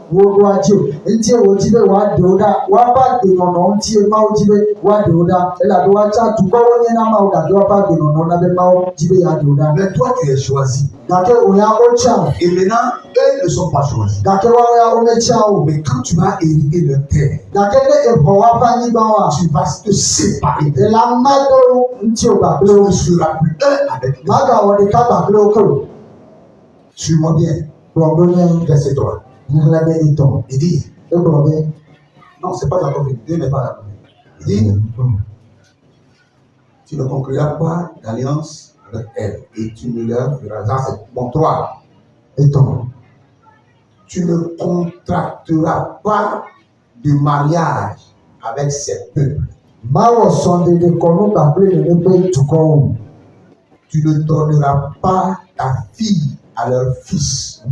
ajo nti wo jibe wa deoda wa ba de nono nti mawo jibe wa deoda ela do wa cha tu ko wonye na mawo ga wa ba de nono na be mawo jibe ya deoda. Mais toi, tu es choisi. Gake oya o cha. Et maintenant, eux ne sont pas choisis. Gake wa oya o me cha o. Mais quand tu vas hériter le terre, Gake ne e bo wa ba ni ba wa. tu vas te séparer. E la mado nti o ba Tu ne seras plus un avec eux. Maga wo de ka ba ko. Suis-moi bien. Verset 3. Il dit, non, c'est pas d'accord. Dieu n'est pas d'accord. Il dit, tu ne concluras pas d'alliance avec elle et tu ne leur feras. Bon, 3. Tu ne contracteras pas de mariage avec ces peuples. Tu ne donneras pas ta fille à leur fils.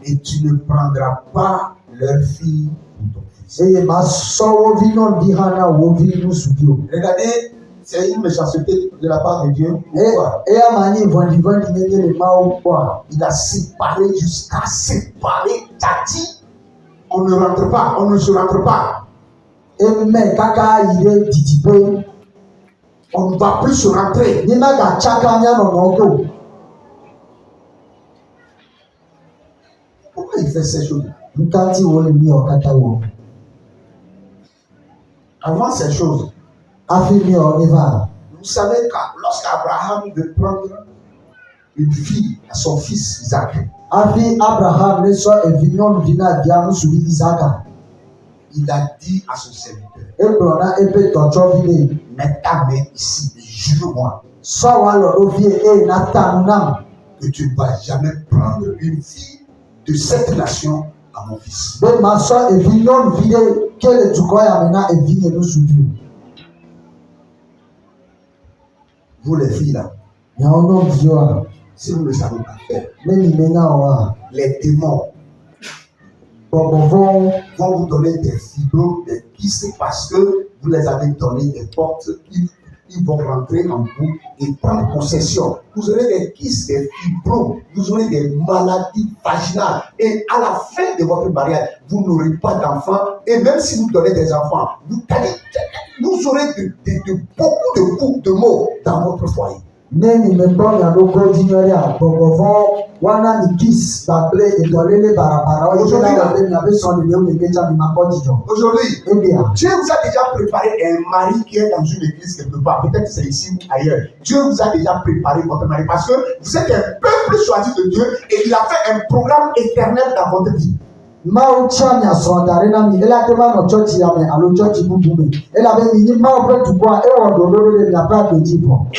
Et tu ne prendras pas leur fille pour ton fils. Regardez, c'est une méchanceté de la part de Dieu. Pourquoi? Il a séparé jusqu'à séparer. Tati, on ne rentre pas, on ne se rentre pas. On ne va plus se rentrer. Pourquoi il fait ces choses? Avant ces choses, vous savez que lorsqu'Abraham veut prendre une fille à son fils Isaac, il a dit à son serviteur, mets ta main ici et jure-moi que tu ne vas jamais prendre une fille de cette nation à mon fils. Vous les filles là, si vous ne savez pas faire, les démons vont vous donner des fibromes, des kystes parce que vous les avez donné des portes. Ils vont rentrer en vous et prendre possession. Vous aurez des kystes, des fibromes, vous aurez des maladies vaginales. Et à la fin de votre mariage, vous n'aurez pas d'enfants. Et même si vous donnez des enfants, vous aurez beaucoup de coups de mots dans votre foyer. Aujourd'hui, Dieu vous a déjà préparé un mari qui est dans une église quelque part. Peut-être c'est ici ou ailleurs. Dieu vous a déjà préparé votre mari parce que vous êtes un peuple choisi de Dieu et il a fait un programme éternel dans votre vie. Et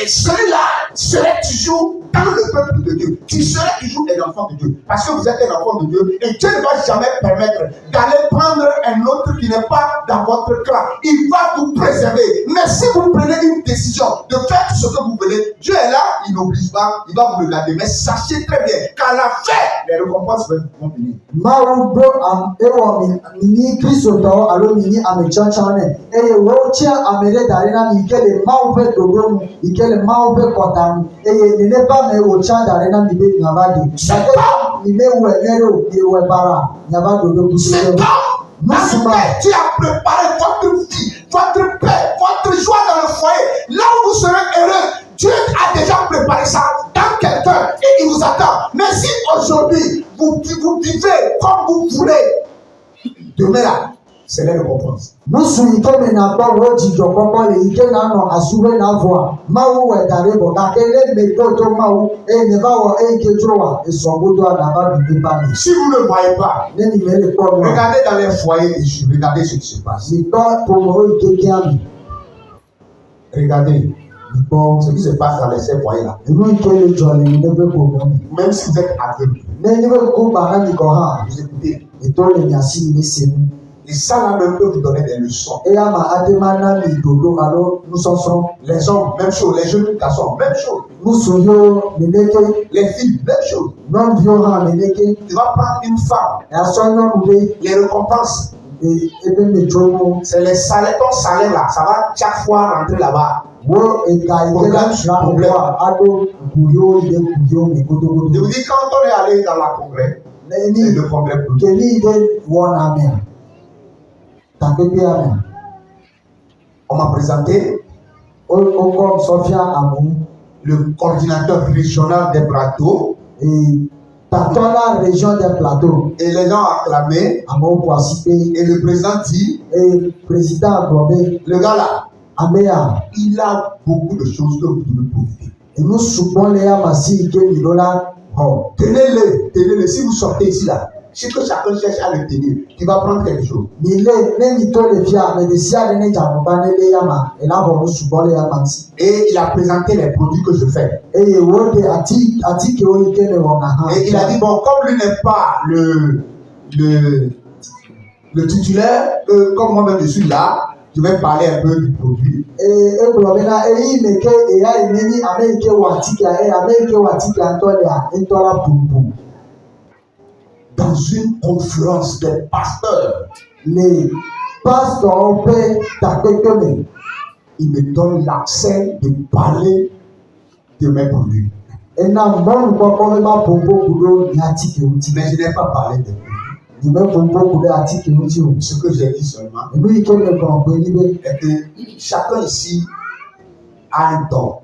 celui-là serait toujours dans le peuple de Dieu. Tu serais toujours un enfant de Dieu. Parce que vous êtes un enfant de Dieu. Et Dieu ne va jamais permettre d'aller prendre un autre qui n'est pas dans votre clan. Il va vous préserver. Mais si vous prenez une décision de faire ce que vous voulez, Dieu est là, il n'oblige pas, il va vous le garder. Mais sachez très bien qu'à la fin, les récompenses vont venir. Tu as préparé votre vie, votre paix, votre joie dans le foyer. Là où vous serez heureux, Dieu a déjà préparé ça dans quelqu'un et il vous attend. Mais si aujourd'hui vous vivez comme vous voulez, demain là, c'est les récompenses. Si vous ne voyez pas, regardez dans les foyers des Juifs, regardez ce qui se passe. Regardez ce qui se passe dans ces foyers-là. Même si vous êtes aveugle, vous écoutez. Et ça là même peut vous donner des leçons. Les hommes, même chose. Les jeunes garçons, même chose. Les filles, même chose. Tu vas prendre une femme. Les récompenses ebe metro C'est les salaires, ton salaire là, ça va chaque fois rentrer là-bas. wo ega idela Problème. ado kuyo ide kuyo me kotokoto. Je vous dis, quand on est allé dans la congrès, c'est Ni le congrès pour keli ide wona me. Tapepe ame. on m'a présenté O comme Sofia Amu le coordinateur régional des plateaux et patron la région des plateaux. et les gens ont acclamé Amo Poisipe et le président dit, et président Bobé le gars là, Amea. il a beaucoup de choses que vous devez profiter. Et nous soupons les amassis que Milola. Oh. Tenez-le, si vous sortez ici là, si que chacun cherche à le tenir, tu vas prendre quelque chose. Mile ne mito le fia mais de sia de ne jamuba ne le yama et là bon nous soupons les amassis. Et il a présenté les produits que je fais. Et wode ati ke o ike ne wona ha. Et il a dit, bon, comme lui n'est pas le titulaire, comme moi-même je suis là, je vais parler un peu du produit. Et blobena e me ke e ya imeni ameke watike e ameke watike antolia entola pumpu. Dans une conférence des pasteurs, Les pasteurs paient ta kekeme. il me donne l'accès de parler de mes produits. Et na mon ko ma pumpu kudo ni atike uti. Mais je n'ai pas parlé de produits. Ni me pumpu kudo atike uti o. Ce que j'ai dit seulement E mi ke me kon pe ni be. est que chacun ici a un don.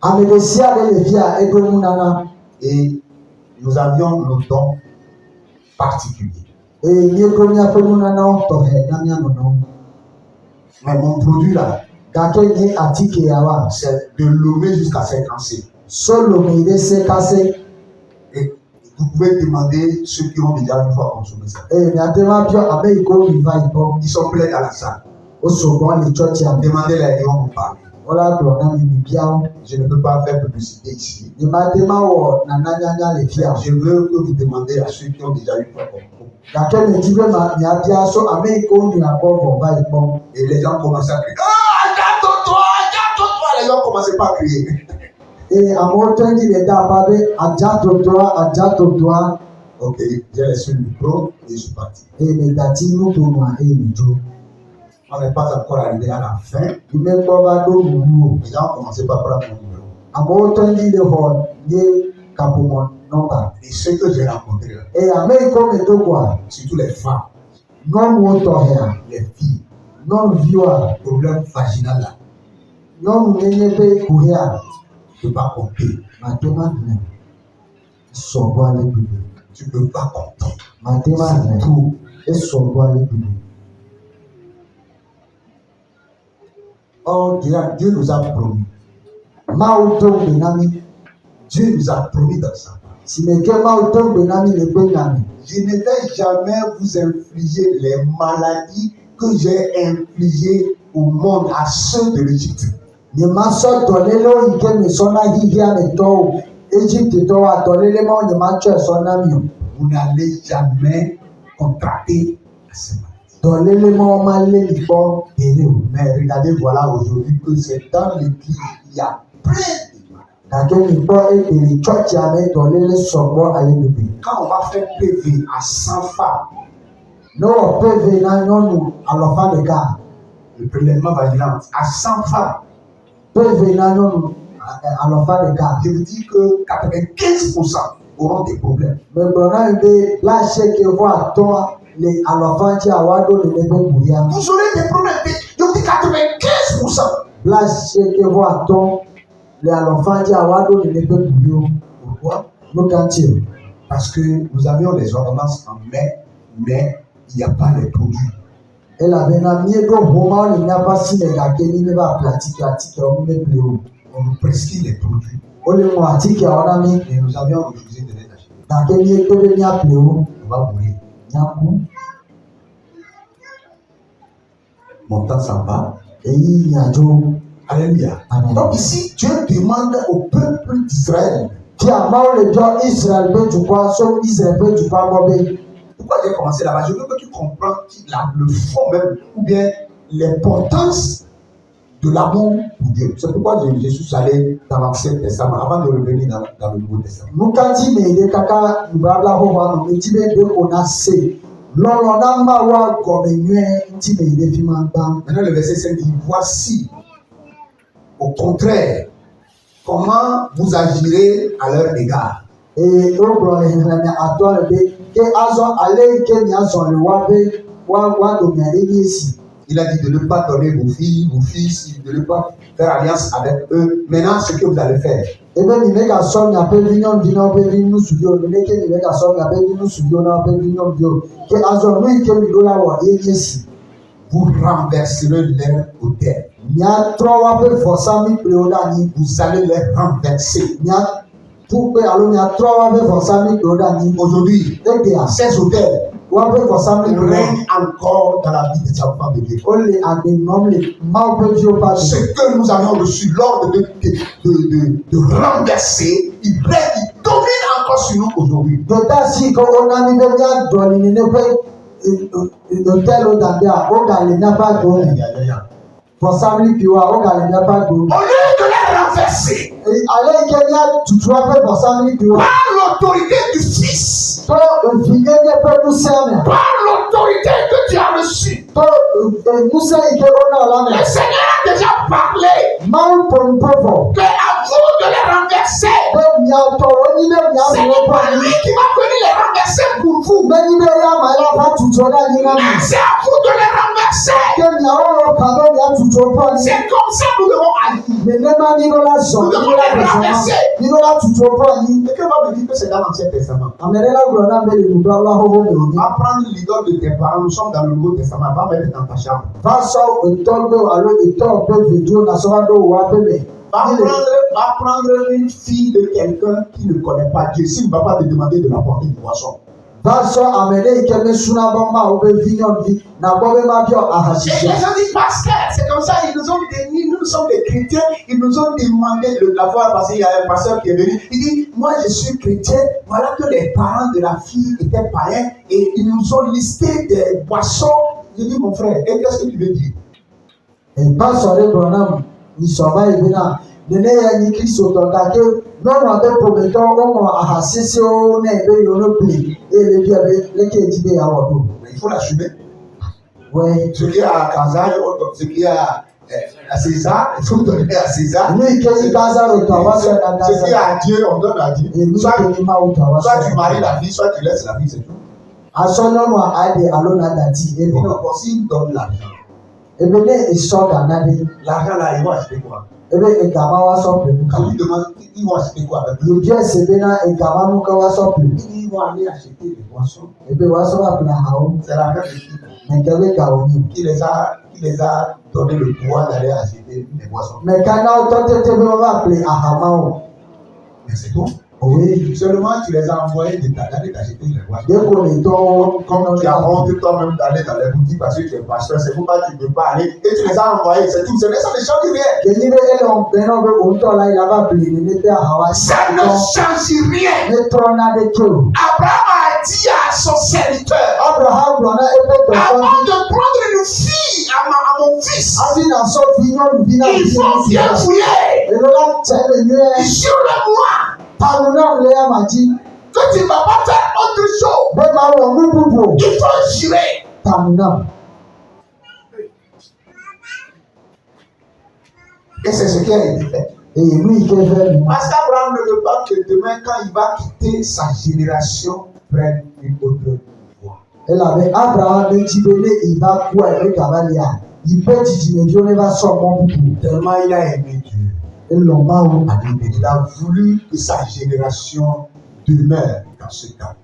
Amedesia de le fia e do munana. Et nous avions nos dons particuliers. E ni ko mi ape munana o to he na mi anono. Mais mon produit là, Kake ni atike yawa. c'est de l'omé jusqu'à 50C. Solo me de se kase. Et vous pouvez demander ceux qui ont déjà une fois consommé ça. E ni atema pio abe ko mi va ipo. Ils sont pleins dans la salle. O so bon le church am. Demandez-les, ils vont vous parler. Ola do na mi biao. Je ne peux pas faire publicité ici. Ni matema wo na nanya le fia. Je veux que vous demandiez à ceux qui ont déjà une fois consommé. Kake me jibe ma mi abia so ame ko mi abo va ipo. Et les gens commencent à crier. Ah, gâteau-toi! Les gens commencent pas à crier. E amo tengi le da babe ajato toa. Ok, j'ai laissé le micro et je suis parti. E me dati nu to no e mi jo. On n'est pas encore arrivé à la fin. Ime ko ba do mu. Les gens ont commencé par prendre mon numéro. Amo tengi le ho ni kapomo number. Et ceux que j'ai rencontrés là, E ame ko me to kwa. surtout les femmes, Non mo to hea. les filles, Non viewer. problème vaginal là, Non nyenye pe kuhea. tu ne peux pas compter. Matema ne. So bo ale bibi. Tu ne peux pas compter. Matema ne. Tout. E so bo ale bibi. Oh, Dieu nous a promis. Mauto benami. Dieu nous a promis dans sa parole. Si me ke mauto benami le benami. Je ne vais jamais vous infliger les maladies que j'ai infligées au monde, à ceux de l'Égypte. Ni maso tolelo ike me sona hihia me to. Egypte to wa tolele mo ni macho sona mi. Vous n'allez jamais contracter la maladie. Tolele mo ma le lipo ere o. Mais regardez, voilà aujourd'hui que c'est dans l'église, il y a plein de malades. Kake mi po e le church ame tolele sobo ale bibi. Quand on va faire PV à 100 femmes, No peve na nyonu alofa de ka. le prélèvement vaginal à 100 femmes, Peve na nyonu alofa de ka. je vous dis que 95% auront des problèmes. Me brona be la sheke vo ato le alofa ti awado le be buya. Vous aurez des problèmes. Je vous dis 95%. La sheke vo ato le alofa ti awado le be buyo. Pourquoi? No kanti. Parce que nous avions les ordonnances en mai, mais il n'y a pas les produits. Ela bena miedo homa ni na pasi le kake ni me ba platike atike o me pleo. On nous prescrit les produits Ole mo atike ona mi et nous avions refusé de les acheter. kake ni ekebe ni apleo. On va mourir. Nyaku. Mon temps s'en va. Eyi ni ajo. Alléluia. Amen. Donc ici, Dieu demande au peuple d'Israël. Ti amawo le jo Israel be tukwa so Israel be tukwa mo be. Pourquoi j'ai commencé là-bas? Je veux que tu comprennes le fond même, ou bien l'importance de l'amour pour Dieu. C'est pourquoi je suis allé dans l'Ancien Testament avant de revenir dans le Nouveau Testament. Nukanti me de kaka ibabla ho wa no ti be de ona se Maintenant, le verset 5 dit, voici, au contraire, comment vous agirez à leur égard. Il a dit de ne pas donner vos filles, vos fils, de ne pas faire alliance avec eux. Maintenant, ce que vous allez faire. Vous renverserez leur autel. Vous allez les renverser. Aujourd'hui, ces autels règnent encore dans la vie des enfants de Dieu. Ce que nous avons reçu l'ordre de renverser, il règne, il domine encore sur nous aujourd'hui. Au lieu de les renverser par l'autorité du Fils, par l'autorité que tu as reçue, le Seigneur a déjà parlé que à vous de les renverser. C'est pas lui qui va venir les renverser pour vous, mais c'est à vous de les renverser. C'est comme ça que nous devons agir. Nous devons les renverser. Quelqu'un va me dire que c'est dans l'Ancien Testament. Apprendre l'idole de tes parents, nous sommes dans le Nouveau Testament, va mettre dans ta chambre. Va prendre une fille de quelqu'un qui ne connaît pas Dieu. S'il ne va pas te demander de l'apporter une boisson. Et les gens disent, pasteur, c'est comme ça, ils nous ont déni, nous sommes des chrétiens, ils nous ont demandé de l'avoir parce qu'il y a un pasteur qui est venu. Il dit, moi je suis chrétien, voilà que les parents de la fille étaient païens et ils nous ont listé des boissons. Je dis, mon frère, et qu'est-ce que tu veux dire? Mais il faut l'assumer. Ouais. Ce qui est à Kazaï, ce qui est à César, il faut donner à César. Ce qui est à Dieu, on donne à Dieu. Soit tu maries la fille, soit tu laisses la fille, c'est tout. Et puis encore, s'il donne l'argent, l'argent là, ils vont acheter quoi? Quand lui demande, ils vont acheter quoi avec lui? Ils vont aller acheter des boissons. C'est l'argent de qui les a donné le pouvoir d'aller acheter des boissons. Mais c'est tout. Oui. Seulement tu les as envoyés d'aller acheter les boissons. Comme tu as honte toi-même d'aller dans les boutiques parce que tu es pasteur, c'est pourquoi tu ne peux pas aller. Et tu les as envoyés, c'est tout. Ça ne change rien. Ça ne change rien. Abraham a dit à son serviteur, avant de prendre une fille à mon fils, il faut bien fouiller. Jure-le-moi que tu ne vas pas faire autre chose. Il faut jurer. Et c'est ce qui a été fait. Parce qu'Abraham ne veut pas que demain, quand il va quitter sa génération, prenne une autre voie. Tellement il a aimé Dieu. Il a voulu que sa génération demeure dans ce cas.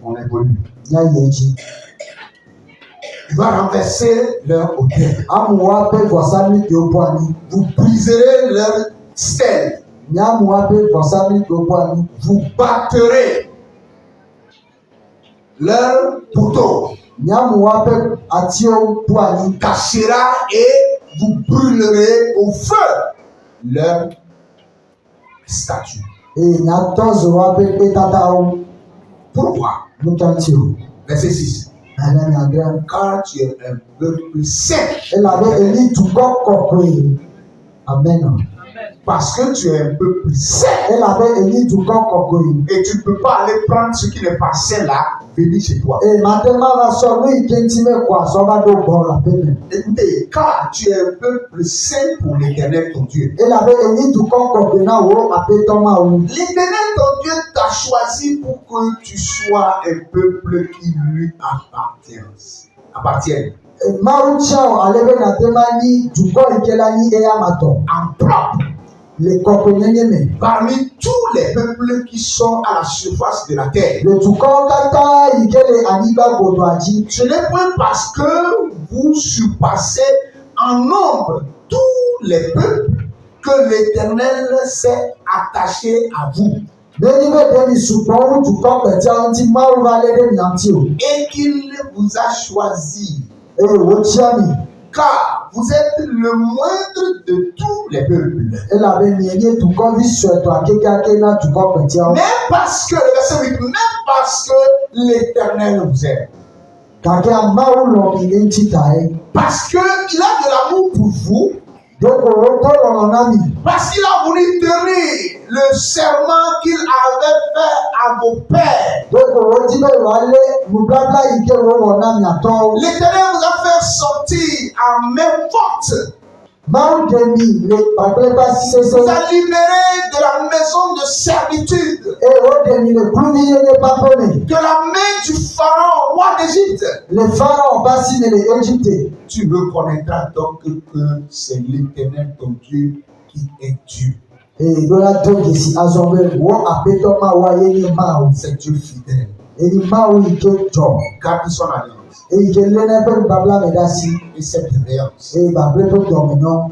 On évolue. Il va renverser leur autel. Vous briserez leur stèle. Vous battrez leur poteau. Cachera et vous brûlerez au feu leur statue. Pourquoi? Verset 6. Car tu es un peuple saint. Amen. Parce que tu es un peuple saint. elabe enyi dukɔ kɔkɔe. Et tu ne peux pas aller prendre ce qui n'est pas saint là, venir chez toi. Matema va sɔ nu yi ke ŋuti mekɔ azɔ va ɖo gbɔ le aƒe me. Écoutez, car tu es un peuple saint pour l'Éternel ton Dieu. Elabe enyi dukɔ kɔkɔe na wo aƒetɔ mawu. L'Éternel ton Dieu t'a choisi pour que tu sois un peuple qui lui appartienne. Mawu tia o ale be natema nyi dukɔ yi ke la nyi eya matɔ. En propre. Le kɔkɔenyenye me. Parmi tous les peuples qui sont à la surface de la terre. Le dukɔwo katã yi ke le anyigba godoa dzi. Ce n'est point parce que vous surpassez en nombre tous les peuples que l'Éternel s'est attaché à vous. Beni be ɖe mi sugbɔ wu dukɔ kpɛtɛawo ŋuti Mawu va lé ɖe mia ŋuti o. Et qu'il vous a choisi. Eye wotia mi. Car vous êtes le moindre de tous les peuples. Elabe mienye dukɔvi suetɔ akekake na dukɔ kpɛtɛawo. Même parce que, le verset 8, même parce que l'Éternel vous aime. Gake Mawu lɔ mi le ŋuti tae. Parce qu'il a de l'amour pour vous. Doko wotɔ lɔlɔ na mi. Parce qu'il a voulu tenir le serment qu'il avait fait à vos pères. Doko wodi be wòale nubabla yi ke wowɔ na miatɔwo. L'Éternel vous a fait sortir à main forte. Mawu ɖe mi le kpakple ƒe asi Vous sesẽ. a libéré de la maison de servitude. Eye woɖe mi le kluvi yenye ƒe aƒe me. De la main du Pharaon, roi d'Égypte. Le Pharaon ƒe asi me le Égypte. Tu reconnaîtras donc que c'est l'Éternel ton Dieu qui est Dieu. Eye ɖo la do dzesi azɔ be wo aƒetɔ Mawua yenye Mawu. C'est Dieu fidèle. Eye Mawu yi ke dzɔ. Garde son alliance. Eye ke lé na eƒe nubabla me ɖe asi. Et cette alliance. Eye babla eƒe dɔmenɔ.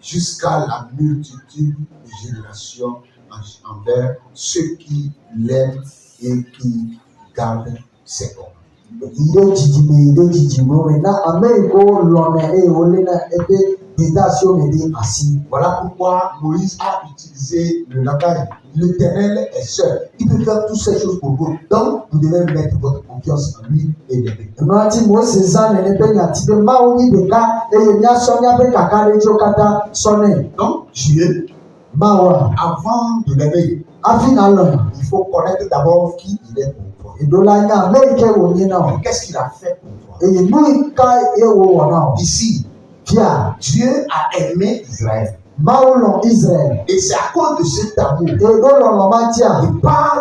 Jusqu'à la multitude de générations envers ceux qui l'aiment et qui gardent ses ordres. Yi ɖe dzidzime yi ɖe dzidzime me na ame yi ke wolɔnɛ eye wolé na eƒe gbedeasiwo me ɖe asi. Voilà pourquoi Moïse a utilisé le langage. L'Éternel est seul. Il peut faire toutes ces choses pour vous. Donc, vous devez mettre votre confiance en lui et l'aimer. Nɔnti Mose zã nene be nyati be Mawu nyi ɖeka eye míasɔ míaƒe kakaɖedziwo katã sɔnɛ. Donc, Dieu, Mawua avant de l'aimer, hafi nalɔe. il faut connaître d'abord qui il est pour toi. Eɖo la nya ame yi ke wònye na o. Qu'est-ce qu'il a fait pour toi? Eye nu yi ka ye wòwɔ na o. Ici, Fia Dieu a aimé Israël. Mawu lɔ Israel. Et c'est à cause de cet amour Eye ɖo lɔlɔ ma tia. et par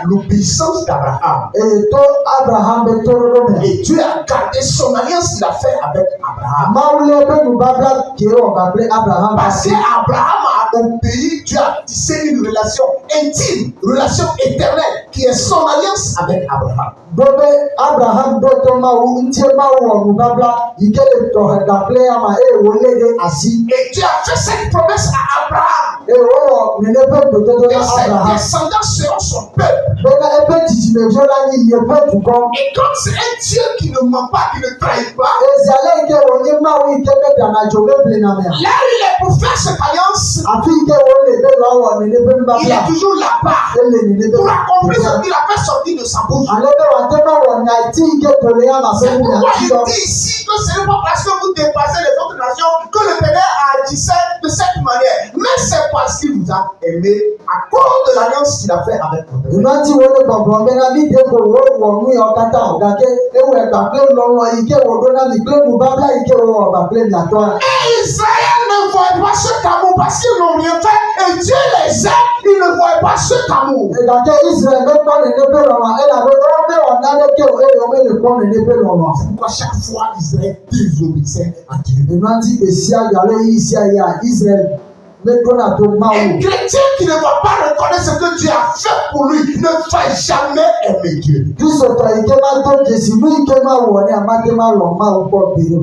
l'obéissance d'Abraham. Eye to Abraham be toɖoɖo me. Et Dieu a gardé son alliance qu'il a fait avec Abraham. Mawu lé eƒe nubabla ke wɔ kpakple Abraham Parce asi. qu'Abraham a obéi, Dieu a tissé une relation intime, relation éternelle, qui est son alliance avec Abraham. Do be Abraham do to Mawu ŋutie Mawu wɔ nubabla yi ke le tɔxɛ kpakple ama eye wòlé ɖe asi. Et Dieu a fait cette promesse à Abraham. Eye wowɔ nene ƒe gbedodo Et na ses Abraham. descendants seront son peuple. Bena eƒe dzidzimeviwo la nyi yeƒe dukɔ. Et comme c'est un Dieu qui ne ment pas, qui ne trahit pas, Eziale yi ke wònye Mawu yi ke meɖana dzo meblena mea. là il est pour faire cette alliance, Afi yi ke wòle be wòawɔ nene ƒe il nubabla. est toujours là-bas Ele nene pour ƒe accomplir ce nubabla. qu'il a fait sortir de sa bouche. Ale be wòate be wɔ nya ti yi ke tole ya ma ƒe C'est pourquoi nya ti il dɔ. dit ici que ce n'est pas parce que vous dépassez les autres nations que le Père agissait de cette manière, mais c'est parce qu'il vous a aimé à cause de l'alliance qu'il a fait avec votre Père. Ìrántí wo ló gbọ̀ngbọ̀n bẹ́ẹ̀ náà bí dèbò wo wọ̀ nú yọ kátà ọ̀gá ké ewu ẹ̀gbà pé lọ́lọ́ yìí ké wo dóná mi pé mu bábílà yìí ké wo ọ̀gbà pé mi àtọ́. Et Israël ne voit pas cet amour parce qu'ils n'ont rien fait et Dieu les aime, ils ne voient pas cet amour. Ìgbà ké Israël ló kọ́ nínú pé lọ́wọ́ ẹ̀ là ló bẹ́ ọ̀nà ló ké o èyí omi lè kọ́ nínú pé lọ́wọ́. C'est pourquoi chaque fois Israël désobéissait à Dieu. Ìrántí èsì ayọ̀lẹ̀ yìí sí ayé à Israël mẹ́tọ́nà tó máa Un wò. chrétien qui ne va pas reconnaître ce que Dieu a fait pour lui ne va jamais aimer Dieu. Kírísítọ̀tọ̀ yìí ké máa tó jèsì ní ike máa wọ̀ ní àmàdé máa lọ máa ń pọ̀ bèrè.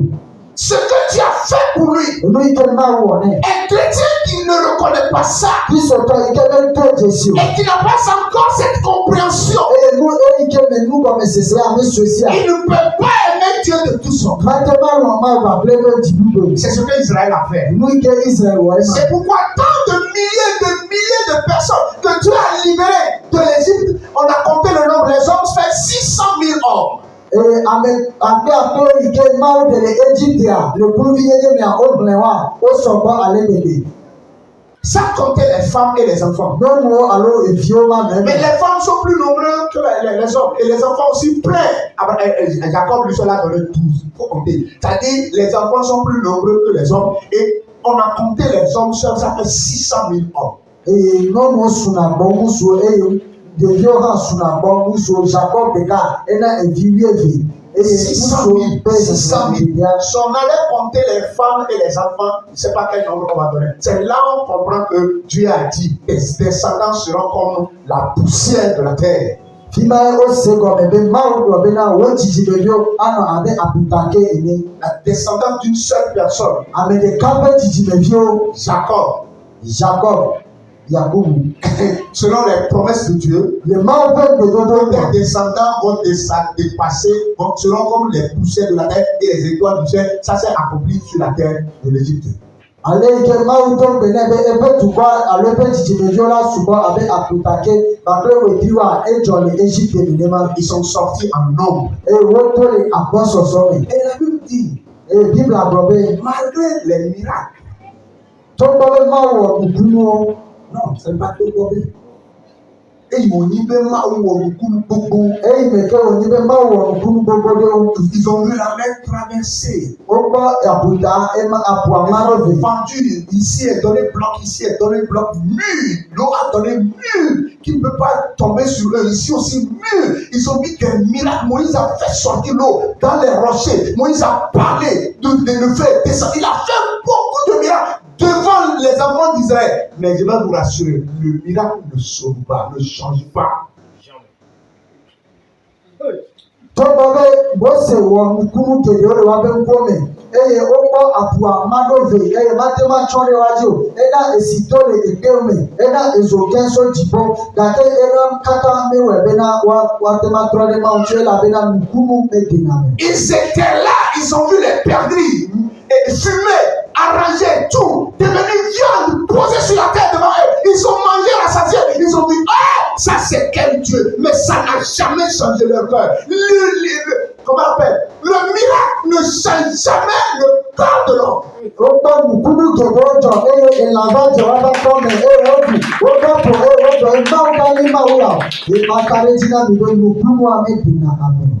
Ce que Dieu a fait pour lui, Inú ike máa wọ̀ ní. un chrétien qui ne reconnaît pas ça Kírísítọ̀tọ̀ yìí ké máa tó jèsì o. et qui n'a pas encore cette compréhension, Enu ike mẹ́nu bọ̀ mẹ́sẹ̀sẹ̀ àmì sòsì à. il ne peut pas aimer Dieu de tout son cœur. Màdé máa lọ máa wà pé ló ti dúdú. C'est ce que Israël a fait. Inú ike Israẹl wọ̀ ẹ́ mà. C'est pourquoi tant de milliers de personnes que Dieu a libérées de l'Égypte, on a compté le nombre, les hommes fait 600 000 hommes. Ame akpé ike máa délé Égypte à le kúrúbí yéyé mi à ó gbìn wá ó sọ̀gbọ́ alẹ́ bèbè. Ça comptait les femmes et les enfants. Nyɔnuwo alo eviwo ma Mais mɛmɛ. les femmes sont plus nombreuses que les hommes. Et les enfants aussi plein. Jacob lui seul a donné 12. Il faut compter. C'est-à-dire, les enfants sont plus nombreux que les hommes. Et on a compté les hommes seuls, ça fait 600 000 hommes. Eye nyɔnuwo suna gbɔ ŋusuwo eye ɖeviwo hã suna gbɔ ŋusuwo. Jacob ɖeka ena evi wuieve. Eye 600 ŋutsuwo 000. ƒe 600 000. ɖevia. Si on allait compter les femmes et les enfants, je ne sais pas quel nombre on va donner. C'est là où on comprend que Dieu a dit que ses descendants seront comme la poussière de la terre. Fima ose gɔme be Mawu gblɔ bena wo dzidzimeviwo anɔ abe aputake ene. La descendance d'une seule personne, Ame ɖeka ƒe dzidzimeviwo. Jacob, Jacob, Yakubu. selon les promesses de Dieu, Le Mawu ƒe gbedodo les gbɔ. descendants vont dépasser, seront comme les poussières de la terre et les étoiles du ciel. Ça s'est accompli sur la terre de l'Égypte. Ale yi ke Mawu do gbe ne be eƒe dukɔ alo eƒe dzidzimeviwo la sugbɔ abe aputake kpakple wòdiwoa edzɔ le Égypte nenema. Ils sont sortis en nombre. Eye woto le agbɔsɔsɔ me. Et la Bible dit, Eye Bibla gblɔ be malgré les miracles, togbɔ be Mawu wɔ nukunuwo. non, c'est pas tout mauvais. Et ils m'ont dit, ben, Maou, on nous coupe beaucoup. Eyi me ke wònyi be Mawu wɔ nukunu gbogbo ɖewo. Ils ont vu la mer traverser. Wokpɔ abuta abua ma ɖo ve. Fendu, ici est donné bloc, ici est donné bloc, mur. L'eau a donné mur qui ne peut pas tomber sur eux. Ici aussi mur. Ils ont vu qu'un miracle. Moïse a fait sortir l'eau dans les rochers. Moïse a parlé de le faire descendre. Il a fait beaucoup de miracles devant les enfants d'Israël. Mais je vais vous rassurer, le miracle ne sauve pas, ne change pas. Togbɔ be Mose wɔ nukunu geɖewo le woaƒe ŋkuwo me eye wokpɔ abua ma ɖo ve eye mate ma tsɔ ɖe woadzi o. Ena esi to le ekpewo me, ena ezo gẽ so dziƒo gake ena katã mewɔe bena woate ma trɔ ɖe Mawu ŋuti elabena nukunu medena me. Ils étaient là, ils ont vu les perdrix et fumer, arranger tout, devenir viande, posée sur la terre devant eux. Ils ont mangé la satiété, ils ont dit, ah, ça c'est quel Dieu, mais ça n'a jamais changé leur cœur. Comment on appelle? Le miracle ne change jamais le cœur de l'homme. Wokpɔ nukunu geɖewo dzɔ eye elãva dze woaƒe akɔ me eye woɖu woɖɔ ƒo eye wodzɔ Mawu ka nye Mawu la o. Ema ka ɖe dzi na mi be nukunua medena ame.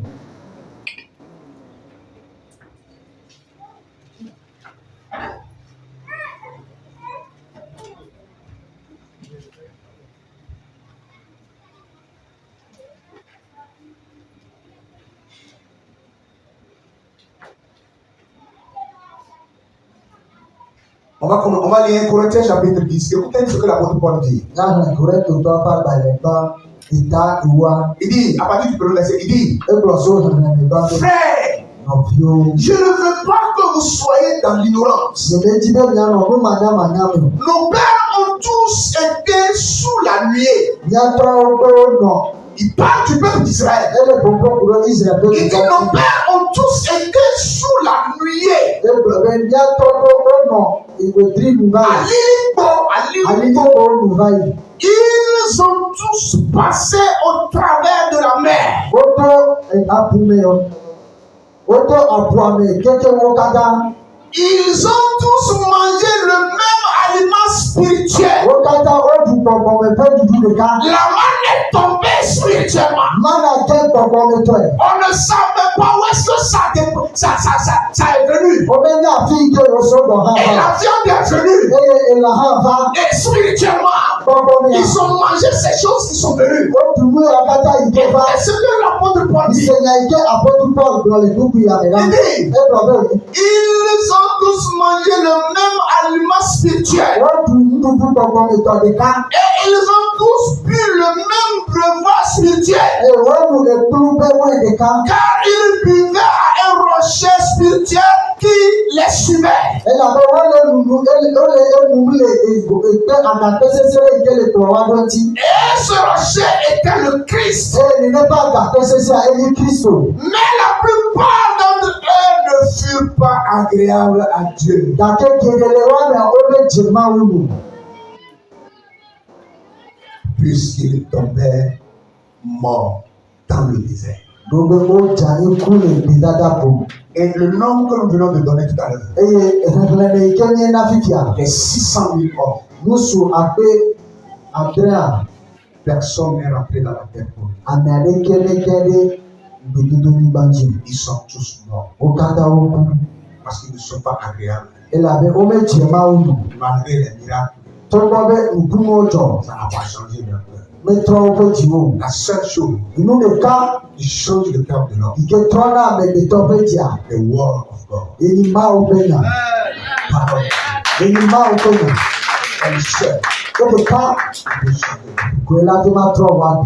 On va lire Corinthiens chapitre 10. Écoutez ce que l'apôtre Paul dit. Nyɔnu Korinto tɔ ƒe agbalẽ gbã eta ewoa. Il dit, à partir du premier verset, il dit, Egblɔ so xexlẽme gbã be frère, nɔviwo. je ne veux pas que vous soyez dans l'ignorance. Nyemedzi be mianɔ nu manyamanya me o. Nos pères ont tous été sous la nuée. Miatɔwo ƒe wonɔ. Il parle du peuple d'Israël. Ele gbogbo ku ɖe Israel ƒe Il dit, dukɔ nos dzi. pères ont tous été sous la nuée. Egblɔ be miatɔwo wonɔ wetri nu va yi. Aligbo. Aligbo nu va yi. Ils ont tous passé au travers de la mer. Woto abu me yɔ. Woto abua me keke wo katã. Ils ont tous mangé le même aliment spirituel. Wo katã woɖu gbɔgbɔme ƒe ɖuɖu ɖeka. La manne est tombée spirituellement. Mana ke gbɔgbɔmetɔe. On ne savait pas où est-ce que ça est venu. Womenya afi yi ke wòso gbɔ hã Et va. la viande est venue. Eye elã hã va. Et spirituellement, Gbɔgbɔmea. ils ont mangé ces choses qui sont venues. Woɖu nu ya katã yi ke va. Et ce que l'apôtre Paul dit, Misenya yi ke apɔtɔ Paul gblɔ le nuku ya me la. Il dit. Egblɔ be ils ont tous mangé le même aliment spirituel. woɖu nuɖuɖu gbɔgbɔmetɔ ɖeka. Et ils ont tous bu le même breuvage spirituel. Eye woɖu ekplu ƒe wine ɖeka. Car ils buvaient à un rocher spirituel qui les suivait. Elabe wole enum le ekpe agakpe sesẽ yi ke le kplɔ̃ wa ɖo ŋuti. Et ce rocher était le Christ. Eye nenema agakpe sesẽa enye Kristo. Mais la plupart d'entre eux ne furent pas agréables à Dieu. Gake geɖe le woamea womedze Mawu nu. Puisqu'ils tombaient morts dans le désert. Gbogbo wodze anyi ku le gbedada ƒo. Et le nombre que nous venons de donner tout à l'heure, Eye xexlẽme yi ke nye na fifia. les 600 000 hommes, Musu akpe Andrea. Personne n'est rentré dans la terre pour lui. Ils sont tous morts. Parce qu'ils ne sont pas agréables. Malgré les miracles, ça n'a pas changé leur cœur. La seule chose qui change le cœur de l'homme, the word of God. Parole. Elle seule peut changer.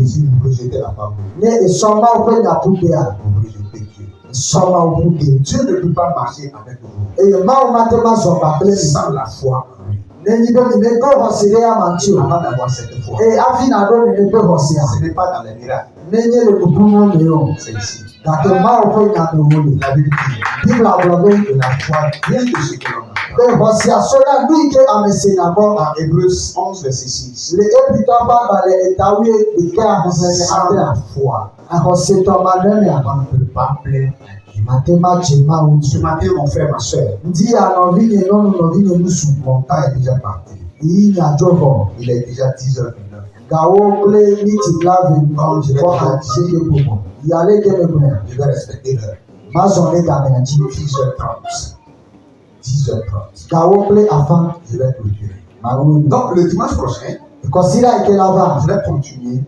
Si vous rejetez la parole, vous rejetez Dieu. Dieu ne peut pas marcher avec vous sans la foi en lui. Avant d'avoir cette foi, ce n'est pas dans les miracles, c'est ici. La Bible dit que la foi vient de ce que l'on a. En Hébreux 11, verset 6. Sans la foi, on ne peut pas plaire à Dieu. Ce matin, mon frère, ma soeur, mon temps est déjà parti. Il est déjà 10h29. Je vais respecter l'heure. 10h30. Je vais clôturer. Donc, le dimanche prochain, je vais continuer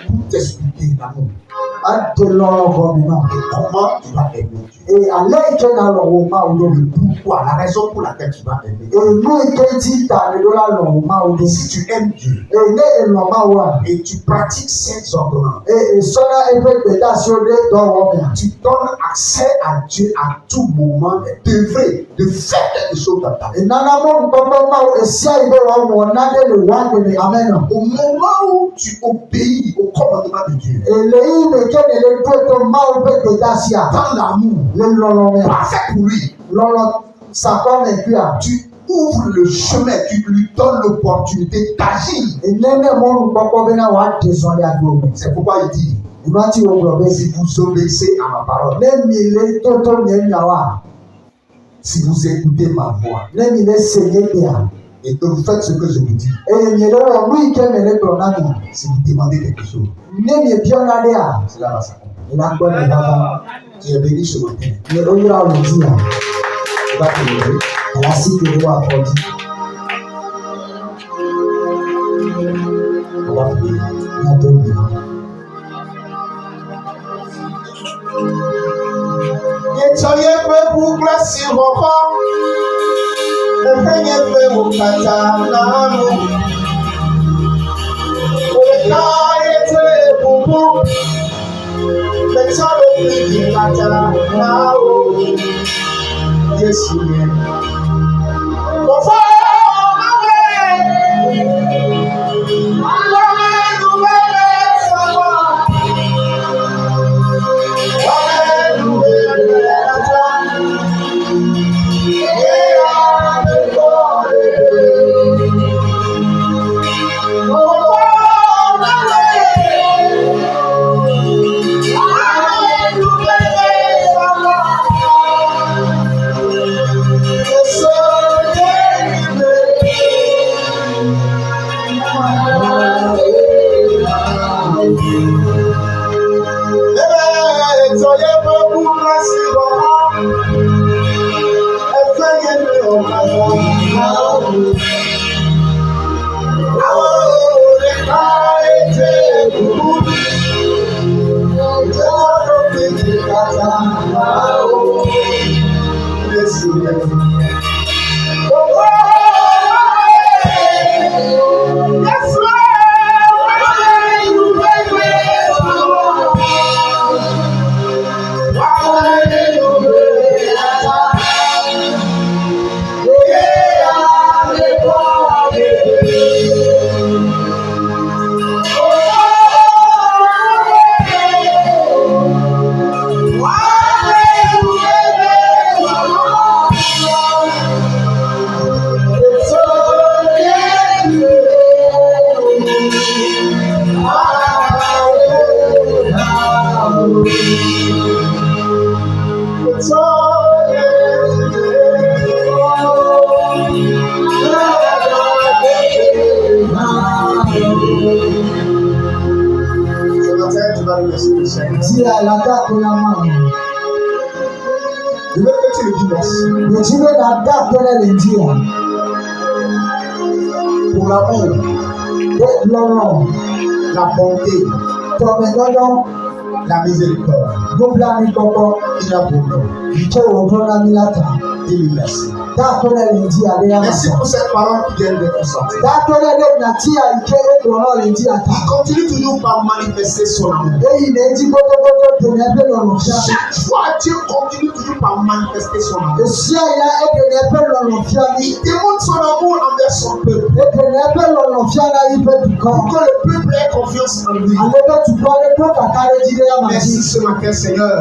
pour t'expliquer l'amour. Et comment tu vas aimer Dieu. Pourquoi, la raison pour laquelle tu vas aimer Dieu. Et si tu aimes Dieu et tu pratiques ces ordonnances, tu donnes accès à Dieu à tout moment d'œuvrer, de faire quelque chose dans ta vie. Au moment où tu obéis au commandement de Dieu, dans l'amour, parfait pour lui, tu ouvres le chemin, tu lui donnes l'opportunité d'agir. C'est pourquoi il dit, si vous obéissez à ma parole, si vous écoutez ma voix, et que vous faites ce que je vous dis, si vous demandez quelque chose, cela va s'accomplir. Tu es béni ce matin. Tu vas te lever. On va prier. Yetsoye pe bugla si woko. Efenye pe mukata namu. Oleka yete bubu. Let's now. Yes, tu lui dis merci Nijime na dakene lendia. pour l'amour, Lọ́rọ̀ la bonté, tọmẹdọ́dọ́ la miséricorde gbogbo àmì kọ̀kọ́ qu'il a pour nous. ìjọ òògùn námi látà. Dis-lui merci. Dakene lendia lé Merci yàmàsà. pour cette parole qui vient d'être sortie. Dakene lé nàtí àìké èdòrán lendia ta. Il continue toujours par manifester son amour. Èyí lè jí gbogbogbò dènà ẹgbẹ́ lọ́rùn fíà. Chaque fois, Dieu continue toujours par manifester son amour. Èsì àyà èdènà ẹgbẹ́ lọ́rùn fíà ní. Il démontre son amour envers son peuple. Èdènà ẹgbẹ́ lọ́rùn fíà náà yí bẹ́ẹ̀ dùkọ́. Pour que le peuple ait confiance en lui. Àlébẹ́ dùkọ́ ní kó kàkárẹ́ jíde yàmàsì. Merci ce matin, Seigneur.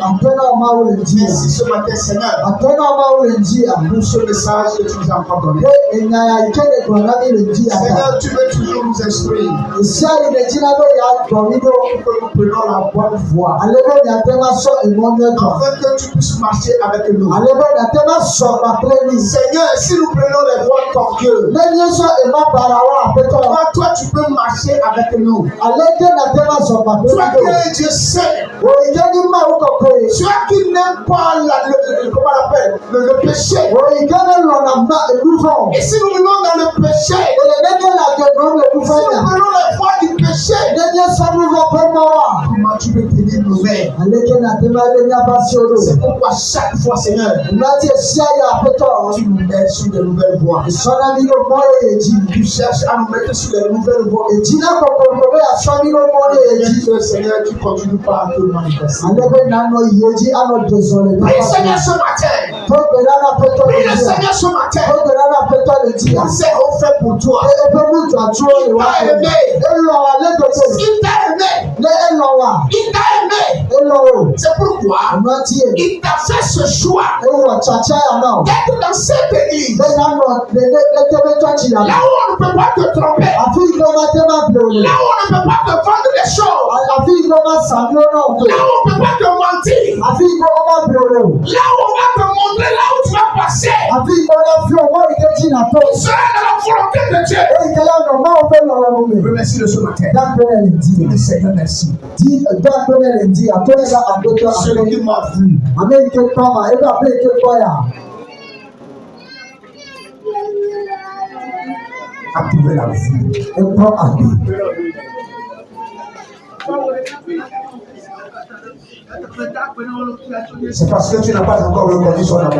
Àtọ́nà ọmọ awolè jí. Merci ce matin, Seigneur, Àtọ́nà ọmọ awolè jí à. pour ce message que tu nous as encore donné. Ènìyàn ìkéde gbọ̀nà mi lè jí àtà. Seigneur, tu veux toujours nous instruire Èsì àyè lè jí lábẹ́ ìyá gbọ̀n nígbò. pour que nous prenions la bonne voie. Àlébẹ́ ní àtẹ́má sọ ìmọ̀ ní ẹ̀kọ́. Afin que tu puisses marcher avec nous. Àlébẹ́ ní àtẹ́má sọ pàpẹ́ ní. Seigneur, si nous prenons les voies tortueuses, Lẹ́yìn sọ ìmọ̀ bàrà wà àpẹtọ̀. comment toi tu peux marcher avec nous? Àlejò ní àtẹ́má sọ pàpẹ́ Toi ní. qui es Dieu saint, Òyìnbó ní máa ń kọ̀kọ́ yìí. toi qui n'aimes pas comment on appelle, le péché. Òyìnbó ní lọ́nà má èlú fún. Et si nous vivons dans le péché, Èlèdèdè làjọ ìgbọ̀n èlú si fún nous yà. prenons les voies du péché, Lẹ́yìn sọ́nù fún pẹ́ mọ́ wà. comment tu peux tenir nos mains? Àlejò ní àtẹ́má lé ní abáṣe odò. C'est pourquoi chaque fois, Seigneur, Ìmọ̀tí èsì àyè àpẹtọ̀. tu nous mets sur de nouvelles voies. Ìsọ́nà mi ló mọ́ èjì. Tu cherches à nous mettre sur de nouvelles voies. Èjì náà kọ̀kọ̀ bẹ́ẹ̀ aṣọ mi ló mọ́ èjì. Que Seigneur, tu continues pas à te manifester. Àlejò nànà ìyèjì àná dèzọ̀lẹ̀. Prie le Seigneur ce matin. Tó gbèrè àná pẹ̀tọ̀ lè Prie le jí à. Seigneur ce matin. Tó gbèrè àná pẹ̀tọ̀ lè jí à. Il s'est offert pour toi. Ebe mú ìjọ àtúrò ìwà Il t'a rẹ̀. aimé. Elọ wa lẹ́dọ̀dọ̀. Il t'a aimé. Lé elọ wa. Il t'a aimé. Elọ o. C'est pourquoi Ìmọ̀tí ẹ̀. il t'a fait ce choix Ewọ̀ tsatsa yà náà. d'être dans cette église. Bẹ́ẹ̀ni àná lẹ́tẹ̀bẹ́ tọ́jú yà Là náà. où on ne peut pas te tromper. Àfi ìgbọ́ máa tẹ́ máa bẹ̀rẹ̀ òye. Là où on ne peut pas te vendre des choses. Àfi ìgbọ́ máa sàmúlò náà tó. Là où on ne peut pas te mentir. Àfi ìgbọ́ máa bẹ̀rẹ̀ òye. Là où on va te montrer là où tu vas passer. Àfi ìgbọ́ máa fi ọmọ ìkejì náà tó. Tu seras dans la volonté de Dieu. Èyí kẹ́lẹ́ ọ̀nà máa ń fẹ́ lọ́rọ̀ mi. Remercie le ce matin. Dágbére lè di. Le Seigneur, merci. Dágbére lè di. Àtọ́yẹ̀ bá àgbẹ̀tọ̀ Celui qui àgbẹ̀. m'a vu. Àmì ìké kọ́mà. Ebe àbẹ̀ ìké kọ́yà. A trouvé la vie. Ẹ̀kọ́ àgbẹ̀. C'est parce que tu n'as pas encore reconnu son amour.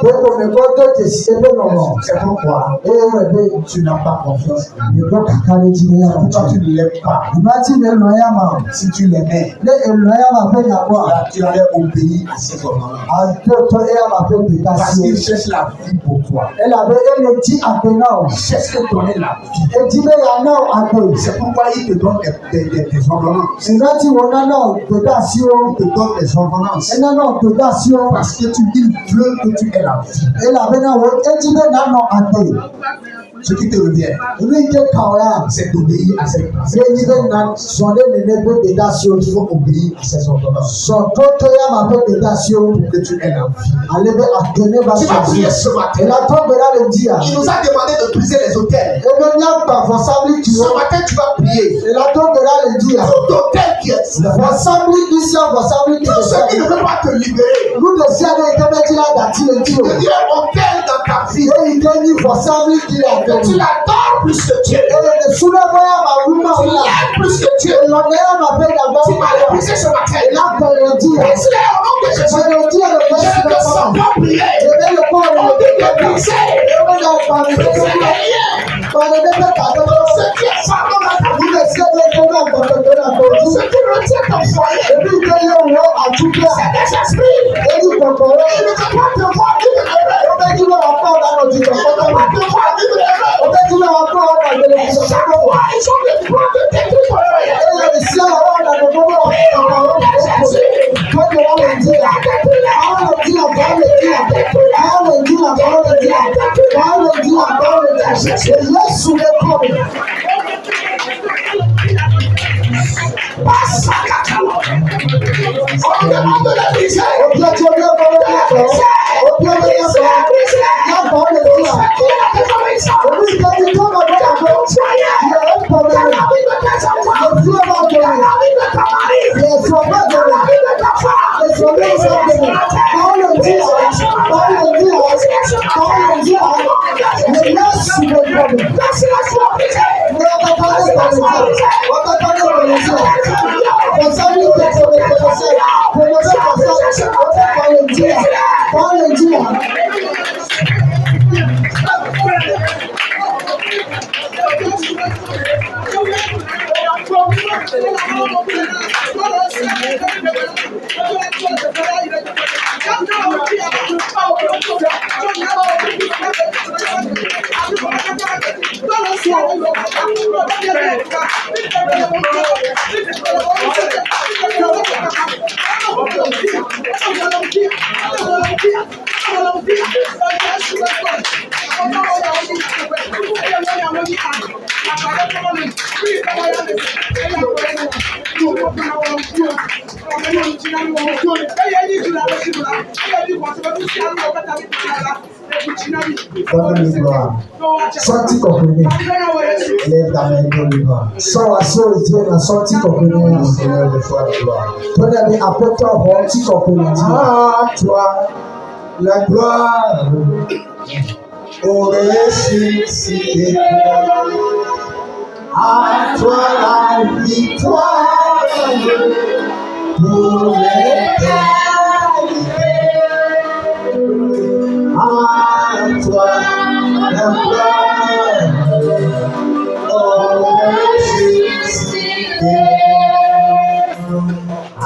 Gbogbo mi kọ́ tó tèsí ebe nọ̀nọ̀. C'est pourquoi Ewu ẹ̀bẹ̀ tu n'as pas confiance. ìgbọ́ kàkàlẹ̀ jí ní yàrá. Pourquoi tu ne l'aimes pas? Ìgbà tí mi lọ yà máa. Si tu l'aimais, Lé èlò yà máa fẹ́ yàgbọ́ à. tu allais obéir à ses ordonnances. Àdótó yà máa fẹ́ gbèdá Parce sí qu'il i. cherche la vie pour toi. Ẹ làbẹ́ ẹ lè jí àgbẹ̀ náà. Il cherche de donner la vie. Èjì bẹ́ yà náà àgbẹ̀. C'est pourquoi il te donne des ordonnances. Ìgbà tí wọn náà náà gbèdá sí o. Il te donne des ordonnances. Ẹ náà náà gbèdá sí o. Parce que il veut que tu aies la vie. Ẹ làbẹ́ náà wọ èjì bẹ́ náà náà àgbẹ̀. Ce qui te revient, Ìlú ìké kàwé à. c'est d'obéir à ses Ṣé èjì bẹ́ náà sọ̀dẹ́ nìyẹn gbé gbèdá sí o. Il faut obéir à ses ordonnances Sọ̀tótó yà máa fẹ́ gbèdá sí o. pour que tu aies la vie. Ale bɛ agbene ba Tu vas sɔ prier ce matin. elatɔ gbera le di ya Il nous a demandé de briser les hôtels. ebe nya gba fɔsabili ti Ce o matin, tu vas prier. elatɔ gbera le di ya Tout hôtel qui est fɔsabili isia fɔsabili ti tout o ce qui ne sɛ veut pas te libérer. olu de sia de kɛmɛ ti la dati le ti o Il y a un hôtel dans ta vie. eyi ke ni fɔsabili ti la Que tu gbɛ l'adores plus que Dieu. eye ne sunabɔ ya ma wuma Tu o la l'aimes plus que Dieu. elɔgɛ ya ma bɛ gaba Tu o vas le la briser ce matin. elatɔ le di ya Brise-les au nom de Jésus. ɔyɛ di ya le bɛ Je ne te sunabɔ sens pas prier. ebe le kɔ On le dit de de briser. ebe na gbani de Briser bɛ les liens. gbani de bɛ ka de bɛ Ce qui est fardant dans ta vie. olu de sia de kɛmɛ gbɔdɔdɔ na ko ju. Ce qui retient ton foyer. Ebi ìgbéyé wo àtúntò C'est des esprits. èyí kòkòrò Il ne peut pas te voir vivre heureux. ó bẹ́ kí ló wà fún ọ̀nà òjì Il ne kòkòrò peut pas te voir vivre ó heureux. bẹ́ kí ló wà fún ọ̀nà ìgbèlè Et kòkòrò chaque fois, ils ont des plans de détruire ton foyer. èyí lè sí àwọn ọ̀nà kòkòrò kòkòrò kòkòrò tó lè wọ́n lè jí à àwọn lè jí à kọ́ lè jí à àwọn lè jí à kọ́ lè jí à àwọn lè jí à kọ́ lè jí à èyí sùn lè kọ́ mi. Passe à Katala. On demande de la briser. Òbí ọtí orí ọkọ ló ní ẹ̀kọ́ òbí ọtí ẹ̀kọ́ yàgbọ́ lè jí à òbí ìkẹ́ni tó lọ bẹ́ẹ̀ àgbẹ̀ ìyẹn ó pọ̀ mẹ́rin èsì ọba gbẹ̀rẹ̀ èsì ọba gbẹ̀rẹ̀ èsì ọba gbẹ̀rẹ̀ àwọn lè jí à. Donne-lui gloire. Sorti comprenez. Lève ta main, donne-lui gloire. Sors à ce Dieu n'a sorti comprenez. Seigneur, de foi de gloire. Donne-lui apporte-toi sorti comprenez. À toi la gloire. Au ressuscité. À toi la victoire. Pour l'éternité. À toi la gloire, au ressuscité. À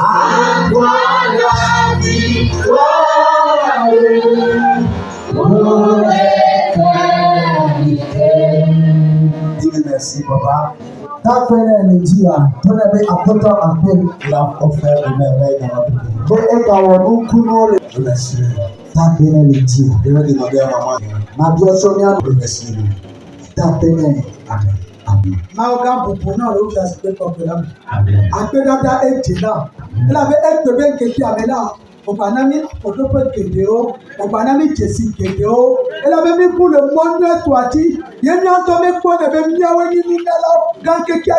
toi la victoire, pour l'éternité. Dis merci, papa. Ta peine est dit, ton abbé apporte un peu. Il a offert de merveilles dans notre vie. Merci. Ta peine est dit. Je vais demander à maman. Ma bien sonia. Merci. Ta peine. Amen. Amen. Maoga Bupuna, l'autre aspect comme cela. Amen. Après data et tina. Elle avait un peu qui avait là. Au Panami, au Topet Kedeo, au Panami Jessie Kedeo. Elle avait mis pour le monde toiti. Il y a un tombé quoi de Bemiaweni Ningala, Gankeke.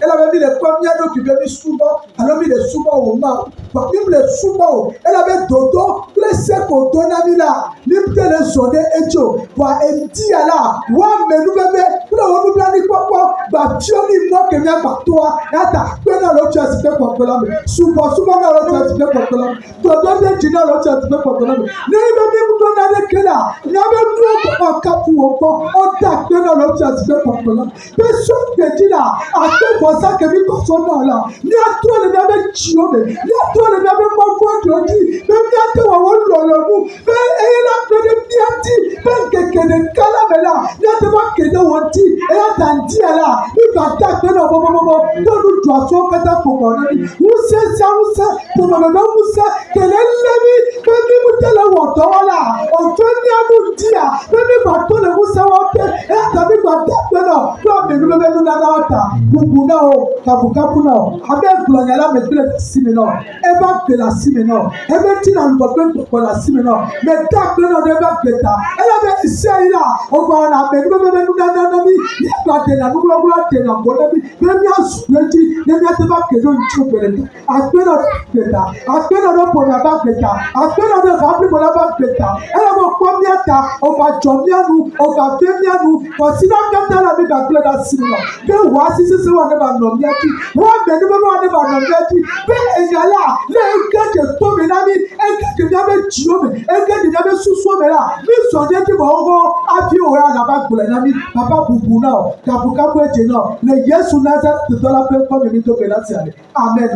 Elle avait mis les premiers qui venaient Souba. Elle a mis les Souba au Mao. Parmi les Souba, elle avait Dodo, les secs au Donamila, l'imité les sonné et Joe. Wa Ndiala, wa Menubebe, le Onublani Papa, Bationi, moi qui vient par toi. Ata, pena l'autre aspect pour que l'homme. Souba, dans l'autre aspect pour que l'homme. Donne Gina l'autre aspect pour que l'homme. N'ayez même donné que là. N'avez pas un cap ou on tape dans l'autre aspect pour que l'homme. Personne ne dit là, à tout pour ça que nous sommes là. Ni à toi le même chiome, ni à toi le même moment de dit, même ni à toi on l'olou, mais il a fait des piati, même que des calamela, ni à toi que des wanti, et à t'en dire là, il va taper dans le moment, dans le droit, soit que t'as pour moi. Où c'est ça, où c'est, pour moi, où c'est, quel est l'ami, même si vous êtes là, on fait bien nous dire, même si vous êtes là, vous savez, et à ta vie, vous êtes là, mais nous même nous n'avons pas, vous n'avez pas, Kapuna, avec Gloriala, mais tu es simeno, et va que la simeno, et va tu n'as pas la simeno, mais ta peine de va que ta, elle avait essayé là, on va en appeler, nous même nous n'avons pas, il y a pas de la nous l'avons pas de la bonne vie, même il y a soulevé, même il y a pas que nous nous pouvons à peine de ta, à peine de pour la va que ta, à peine de rappeler pour la va que ta, elle a mon combien ta, on va jommer nous, on va venir nous, voici la carte à la vie de la simeno, que voici ce qu'on va nommer. Wọ́n bẹ̀ ní bẹ́ẹ̀ wọ́n ní bàtà méjì bẹ́ẹ̀ èèyàn là lẹ́ẹ̀kẹ́jẹ̀ tó mi náà ní ẹ̀kẹ́jẹ̀ ní abẹ́ jì ó mi ẹ̀kẹ́jẹ̀ ní abẹ́ súsú mi là ní sọ̀dẹ́ tí mo wọ́ àfi òwe àgàbà gbọ̀lẹ̀ náà ní bàbá bùbù náà kàbùkàbù ẹ̀jẹ̀ náà lè Yéṣu náà tètè la pé kọ́ mi ní tó bẹ̀ láti àlẹ́ amen.